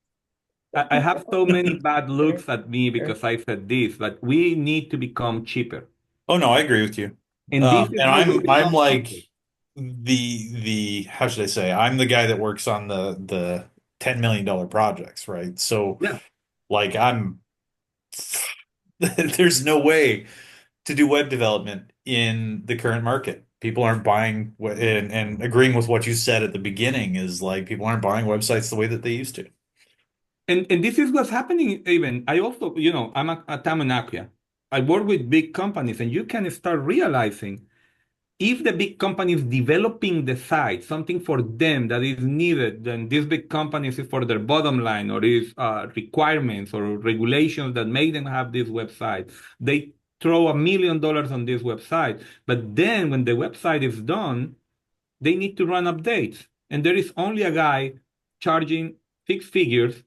I have so many bad Sure. looks at me because I said this, but we need to become cheaper. Oh no, I agree with you. And this is And how we I'm become like cheaper. the how should I say? I'm the guy that works on the $10 million projects, right? So Yeah. like I'm there's no way to do web development in the current market. People aren't buying and agreeing with what you said at the beginning is like people aren't buying websites the way that they used to. And this is what's happening even. I also, I'm a Tamanakya. I work with big companies, and you can start realizing if the big company is developing the site, something for them that is needed, then these big companies is for their bottom line or is requirements or regulations that make them have this website. They throw $1 million on this website, but then when the website is done, they need to run updates, and there is only a guy charging 6 figures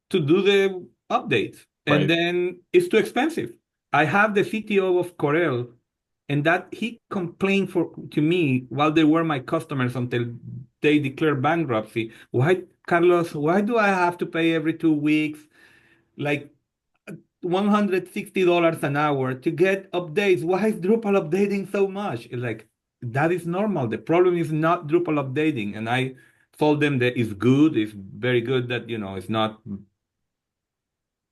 to do the updates, and Right. then it's too expensive. I have the CTO of Corel, and that he complained to me while they were my customers until they declared bankruptcy. Why, Carlos? Why do I have to pay every 2 weeks like $160 an hour to get updates? Why is Drupal updating so much? It's like that is normal. The problem is not Drupal updating, and I told them that it's good. It's very good that it's not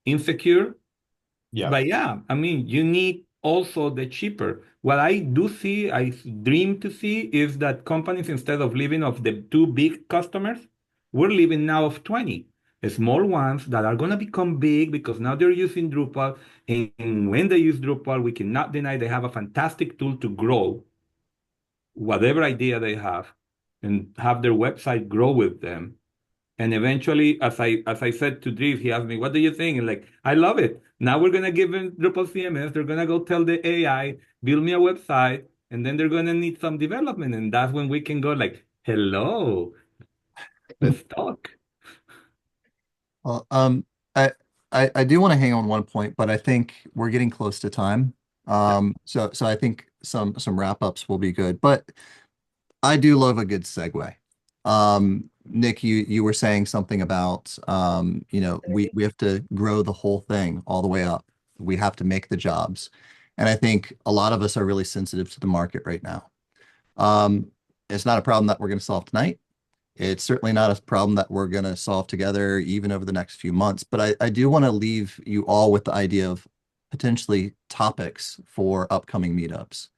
insecure. Yeah. But yeah, I mean, you need also the cheaper. What I do see, I dream to see is that companies, instead of living off the two big customers, we're living now of 20 small ones that are going to become big because now they're using Drupal. And when they use Drupal, we cannot deny they have a fantastic tool to grow whatever idea they have and have their website grow with them. And eventually, as I said to Dries, he asked me, "What do you think?" And like, I love it. Now we're gonna give them Drupal CMS. They're gonna go tell the AI, build me a website, and then they're gonna need some development, and that's when we can go like, "Hello, let's talk." Well, I, I do want to hang on one point, but I think we're getting close to time. Yeah. So I think some wrap ups will be good. But I do love a good segue. Nick, you were saying something about we have to grow the whole thing all the way up. We have to make the jobs. And I think a lot of us are really sensitive to the market right now. Um, it's not a problem that we're going to solve tonight. It's certainly not a problem that we're going to solve together even over the next few months. But I do want to leave you all with the idea of potentially topics for upcoming meetups.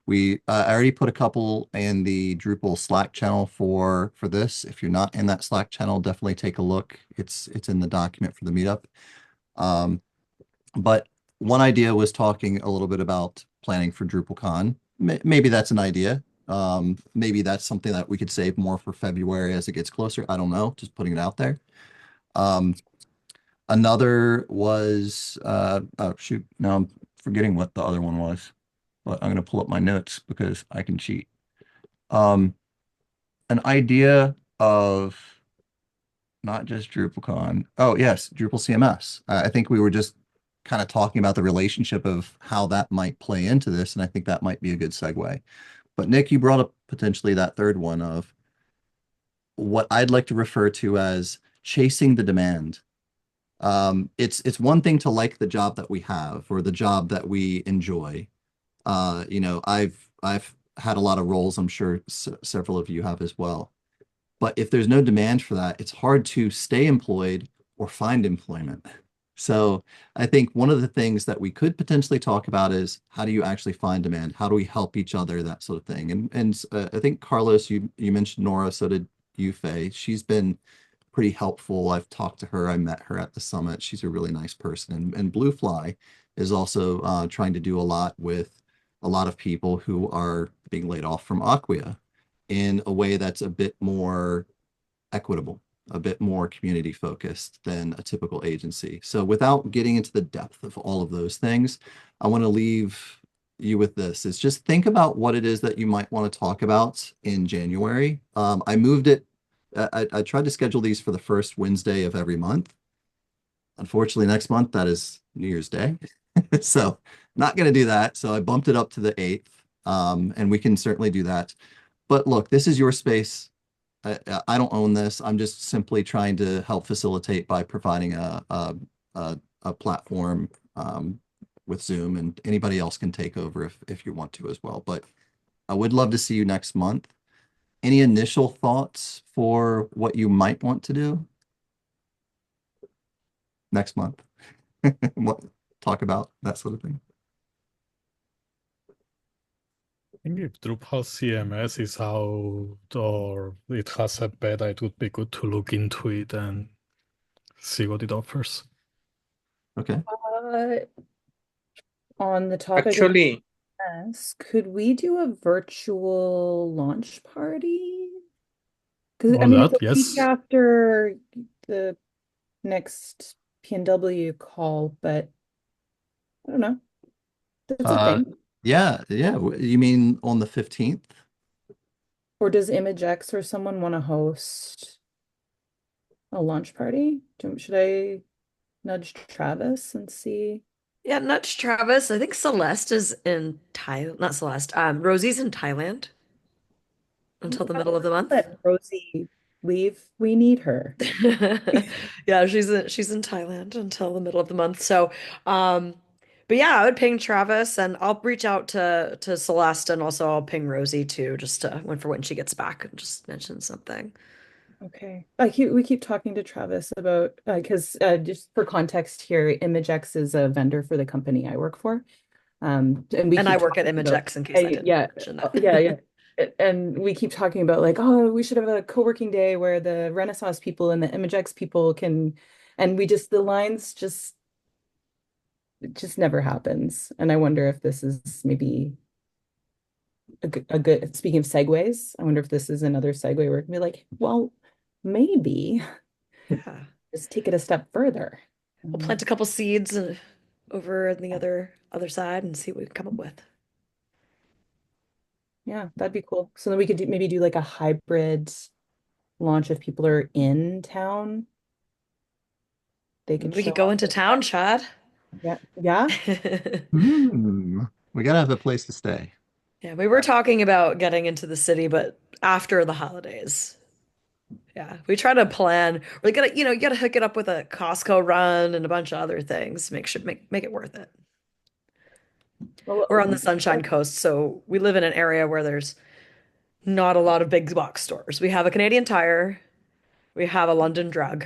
I already put a couple in the Drupal Slack channel for this. If you're not in that Slack channel, definitely take a look. It's in the document for the meetup. Um, but one idea was talking a little bit about planning for DrupalCon. Maybe that's an idea. Maybe that's something that we could save more for February as it gets closer. I don't know, just putting it out there. Um, Another was, oh shoot, now I'm forgetting what the other one was, but I'm going to pull up my notes because I can cheat. Um, an idea of not just DrupalCon. Oh, yes, Drupal CMS. I think we were just kind of talking about the relationship of how that might play into this, and I think that might be a good segue. But Nick, you brought up potentially that third one of what I'd like to refer to as chasing the demand. It's one thing to like the job that we have or the job that we enjoy. I've had a lot of roles. I'm sure several of you have as well. But if there's no demand for that, it's hard to stay employed or find employment. So I think one of the things that we could potentially talk about is how do you actually find demand? How do we help each other? That sort of thing. And I think Carlos, you mentioned Nora, so did you, Faye. She's been pretty helpful. I've talked to her. I met her at the summit. She's a really nice person. And Blue Fly is also trying to do a lot with a lot of people who are being laid off from Acquia in a way that's a bit more equitable, a bit more community focused than a typical agency. So without getting into the depth of all of those things, I want to leave you with this is just think about what it is that you might want to talk about in January. I moved it. I tried to schedule these for the first Wednesday of every month. Unfortunately, next month, that is New Year's Day. So not going to do that. So I bumped it up to the 8th. And we can certainly do that. But look, this is your space. I don't own this. I'm just simply trying to help facilitate by providing a platform with Zoom, and anybody else can take over if you want to as well. But I would love to see you next month. Any initial thoughts for what you might want to do next month? What talk about that sort of thing? I think if Drupal CMS is out or it has a beta, it would be good to look into it and see what it offers. Okay. On the topic Actually, of CMS, could we do a virtual launch party? Because I Or mean, it's that, a week yes. after the next PNW call, but I don't know. That's a thing. Yeah. You mean on the 15th? Or does ImageX or someone want to host a launch party? Should I nudge Travis and see? Yeah, nudge Travis. I think Celeste is in Thailand. Not Celeste. Rosie's in Thailand until the middle of the month. Let Rosie leave. We need her. Yeah, she's in Thailand until the middle of the month. So, but yeah, I would ping Travis and I'll reach out to Celeste and also I'll ping Rosie too, just to when she gets back and just mention something. Okay. We keep talking to Travis about because just for context here, ImageX is a vendor for the company I work for. And we And keep I work at talking about ImageX in case I didn't mention that. yeah. And we keep talking about like, oh, we should have a co-working day where the Renaissance people and the ImageX people can, and the lines it just never happens. And I wonder if this is maybe a good, speaking of segues, I wonder if this is another segue where it can be like, well, maybe Yeah. just take it a step further. We'll plant a couple seeds over on the other side and see what we can come up with. Yeah, that'd be cool. So then we could maybe do like a hybrid launch if people are in town. They can We show could go up. into town, Chad. Yeah. Yeah. We gotta have a place to stay. Yeah, we were talking about getting into the city, but after the holidays. Yeah, we try to plan. We gotta, you gotta hook it up with a Costco run and a bunch of other things. Make it worth it. Well, We're on the Sunshine Coast, so we live in an area where there's not a lot of big box stores. We have a Canadian Tire, we have a London Drug,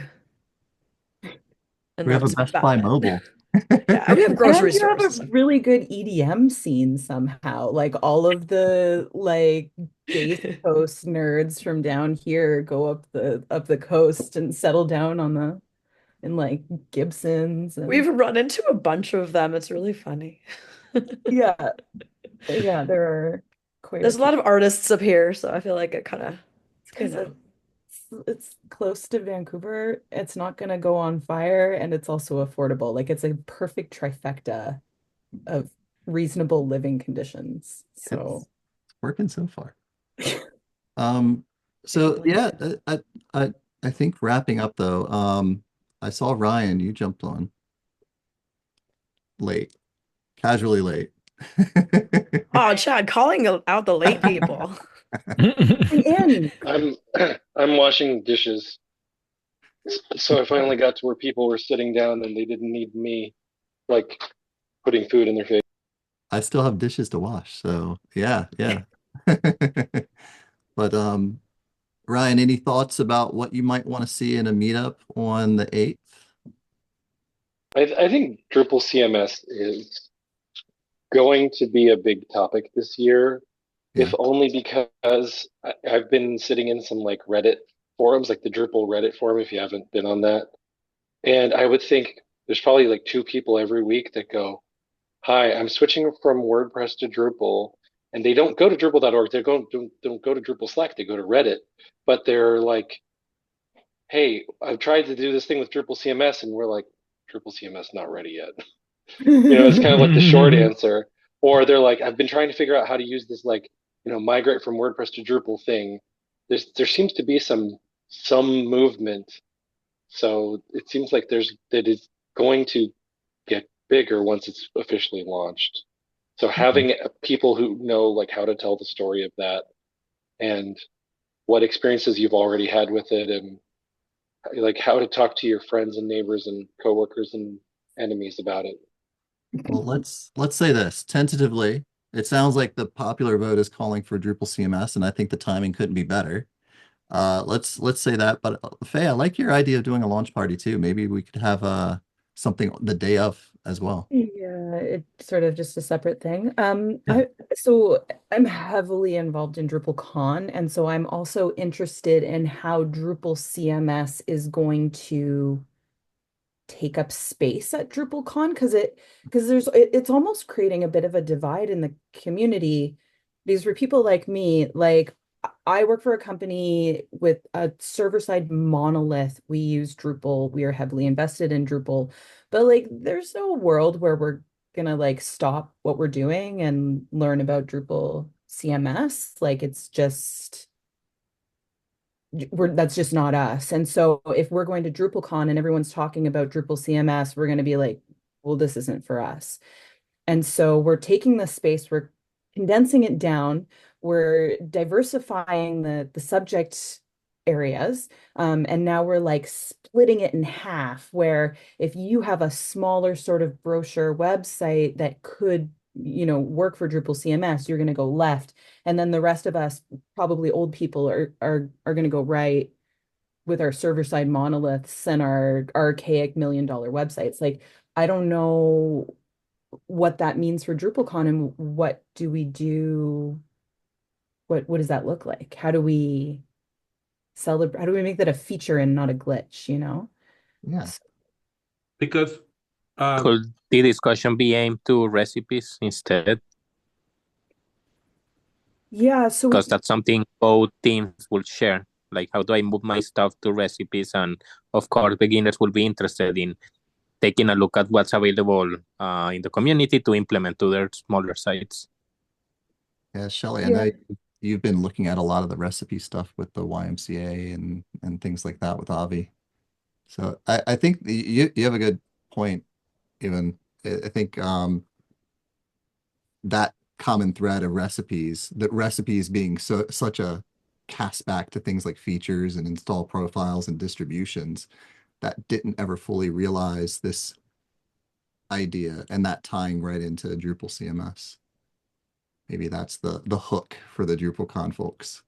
and We have a that's Best about Buy it. Mobile. Yeah, and we have grocery and you have stores. a really good EDM scene somehow. Like all of the like Base Coast nerds from down here go up the coast and settle down in like Gibson's We've and run into a bunch of them. It's really funny. yeah. Yeah, there are quite a There's a lot few. of artists up here, so I feel like it kind of, Because it's close to Vancouver. It's not going to go on fire, and it's also affordable. Like it's a perfect trifecta of reasonable living conditions. So It's working so far. So yeah, I think wrapping up though, I saw Ryan, you jumped on late, casually late. Oh, Chad, calling out the late people. in. I'm I'm washing dishes. So I finally got to where people were sitting down and they didn't need me like putting food in their face. I still have dishes to wash, so yeah. But Ryan, any thoughts about what you might want to see in a meetup on the 8th? I think Drupal CMS is going to be a big topic this year, Yeah. if only because I've been sitting in some like Reddit forums, like the Drupal Reddit forum, if you haven't been on that. And I would think there's probably like two people every week that go, "Hi, I'm switching from WordPress to Drupal." And they don't go to Drupal.org. They don't go to Drupal Slack. They go to Reddit. But they're like, "Hey, I've tried to do this thing with Drupal CMS," and we're like, "Drupal CMS not ready yet." It's kind of like the short answer. Or they're like, "I've been trying to figure out how to use this like, migrate from WordPress to Drupal thing." There seems to be some movement. So it seems like that it's going to get bigger once it's officially launched. So Okay. having people who know like how to tell the story of that and what experiences you've already had with it and like how to talk to your friends and neighbors and coworkers and enemies about it. Well, let's say this tentatively. It sounds like the popular vote is calling for Drupal CMS, and I think the timing couldn't be better. Let's say that. But Faye, I like your idea of doing a launch party too. Maybe we could have something the day of as well. Yeah, it's sort of just a separate thing. Yeah. I'm heavily involved in DrupalCon, and so I'm also interested in how Drupal CMS is going to take up space at DrupalCon because it's almost creating a bit of a divide in the community because for people like me, like I work for a company with a server-side monolith. We use Drupal. We are heavily invested in Drupal, but like there's no world where we're gonna like stop what we're doing and learn about Drupal CMS. Like it's just that's just not us. And so if we're going to DrupalCon and everyone's talking about Drupal CMS, we're going to be like, well, this isn't for us. And so we're taking this space, we're condensing it down, we're diversifying the subject areas. And now we're like splitting it in half, where if you have a smaller sort of brochure website that could, work for Drupal CMS, you're going to go left. And then the rest of us, probably old people, are going to go right with our server-side monoliths and our archaic $1 million websites. Like, I don't know what that means for DrupalCon and what do we do? What does that look like? How do we celebrate? How do we make that a feature and not a glitch, you know? Yeah. Because Could the discussion be aimed to recipes instead? Yeah, so Because that's something both teams will share. Like, how do I move my stuff to recipes? And of course, beginners will be interested in taking a look at what's available in the community to implement to their smaller sites. Yeah, Shelley, I yeah. know you've been looking at a lot of the recipe stuff with the YMCA and things like that with Avi. So I think you have a good point, even. I think that common thread of recipes, that recipes being such a cast back to things like features and install profiles and distributions that didn't ever fully realize this idea and that tying right into Drupal CMS. Maybe that's the hook for the DrupalCon folks.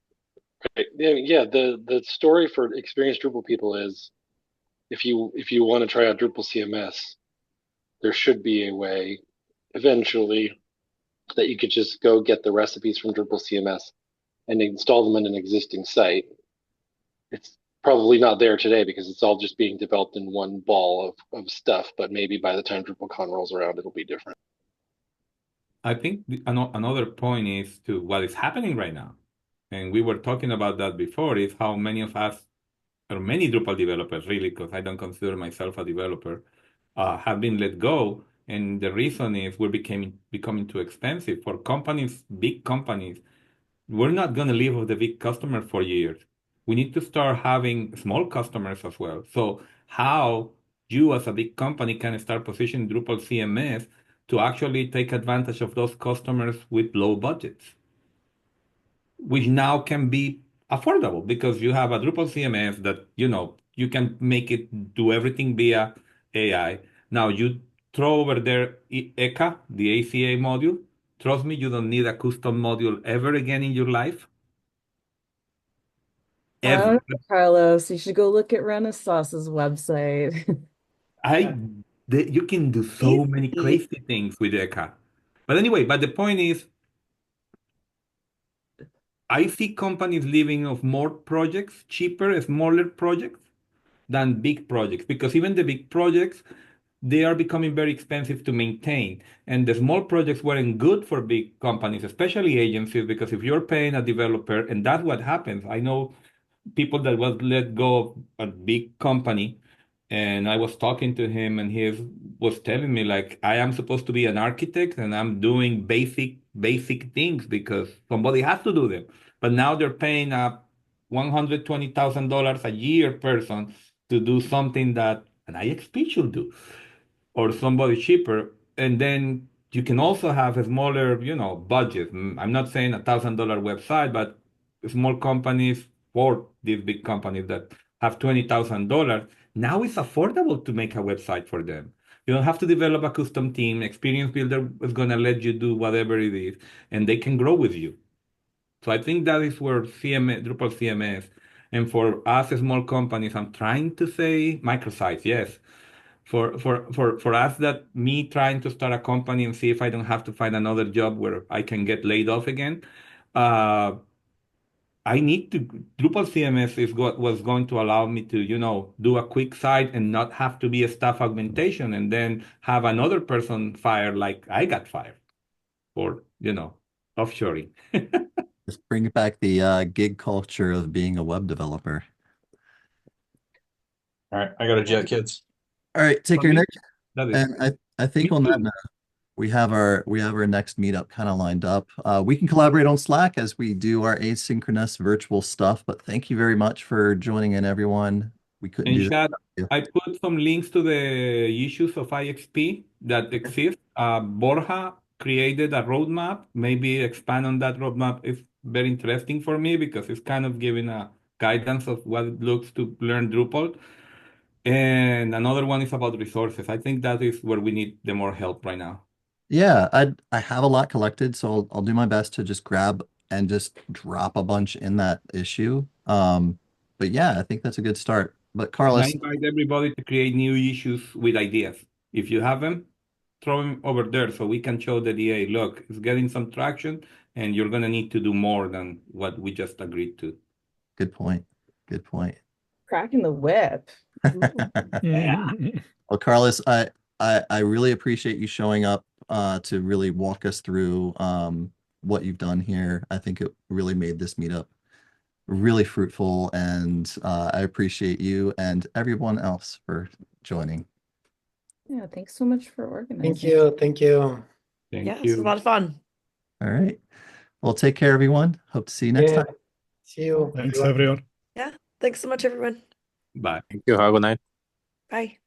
Right. Yeah, the story for experienced Drupal people is if you want to try out Drupal CMS, there should be a way eventually that you could just go get the recipes from Drupal CMS and install them in an existing site. It's probably not there today because it's all just being developed in one ball of stuff, but maybe by the time DrupalCon rolls around, it'll be different. I think another point is to what is happening right now, and we were talking about that before, is how many of us, or many Drupal developers really, because I don't consider myself a developer, have been let go. And the reason is we're becoming too expensive for companies, big companies. We're not going to live with the big customer for years. We need to start having small customers as well. So how you as a big company can start positioning Drupal CMS to actually take advantage of those customers with low budgets, which now can be affordable because you have a Drupal CMS that, you can make it do everything via AI. Now you throw over there ECA, the ACA module. Trust me, you don't need a custom module ever again in your life. I don't ever. know, Carlos. You should go look at Renaissance's website. You can do so many Easy. crazy things with Eka. But anyway, but the point is, I see companies living of more projects, cheaper, smaller projects than big projects, because even the big projects, they are becoming very expensive to maintain. And the small projects weren't good for big companies, especially agencies, because if you're paying a developer, and that's what happens. I know people that was let go of a big company, and I was talking to him, and was telling me like, I am supposed to be an architect and I'm doing basic things because somebody has to do them. But now they're paying a $120,000 a year person to do something that an IXP should do, or somebody cheaper. And then you can also have a smaller, budget. I'm not saying $1,000 website, but small companies for these big companies that have $20,000. Now it's affordable to make a website for them. You don't have to develop a custom team. Experience Builder is going to let you do whatever it is, and they can grow with you. So I think that is where Drupal CMS, and for us small companies, I'm trying to say microsites, yes, for us, that me trying to start a company and see if I don't have to find another job where I can get laid off again. Uh, I need to Drupal CMS is what was going to allow me to, do a quick site and not have to be a staff augmentation and then have another person fired like I got fired for, offshoring. Just bring back the gig culture of being a web developer. All right, I got to jet, kids. All right, take For care, me, Nick. that is. And I think Me on that too. note, we have our next meetup kind of lined up. We can collaborate on Slack as we do our asynchronous virtual stuff. But thank you very much for joining in, everyone. We couldn't And do this Chad, without you. I put some links to the issues of IXP that exist. Borja created a roadmap. Maybe expand on that roadmap is very interesting for me because it's kind of giving a guidance of what it looks to learn Drupal. And another one is about resources. I think that is where we need the more help right now. Yeah, I have a lot collected, so I'll do my best to just grab and just drop a bunch in that issue. But yeah, I think that's a good start. But And I Carlos, invite everybody to create new issues with ideas. If you have them, throw them over there so we can show the DA, look, it's getting some traction and you're going to need to do more than what we just agreed to. good point. Good point. Cracking the whip. Ooh. Yeah. Well, Carlos, I really appreciate you showing up to really walk us through what you've done here. I think it really made this meetup really fruitful, and I appreciate you and everyone else for joining. Yeah, thanks so much for Thank organizing. you. Thank you. Thank Yeah, it's a you. lot of fun. All right. Well, take care, everyone. Hope to see you next Yeah. time. See you. Thanks, Bye. everyone. Yeah. Thanks so much, everyone. Bye. Thank you. Have a good night. Bye.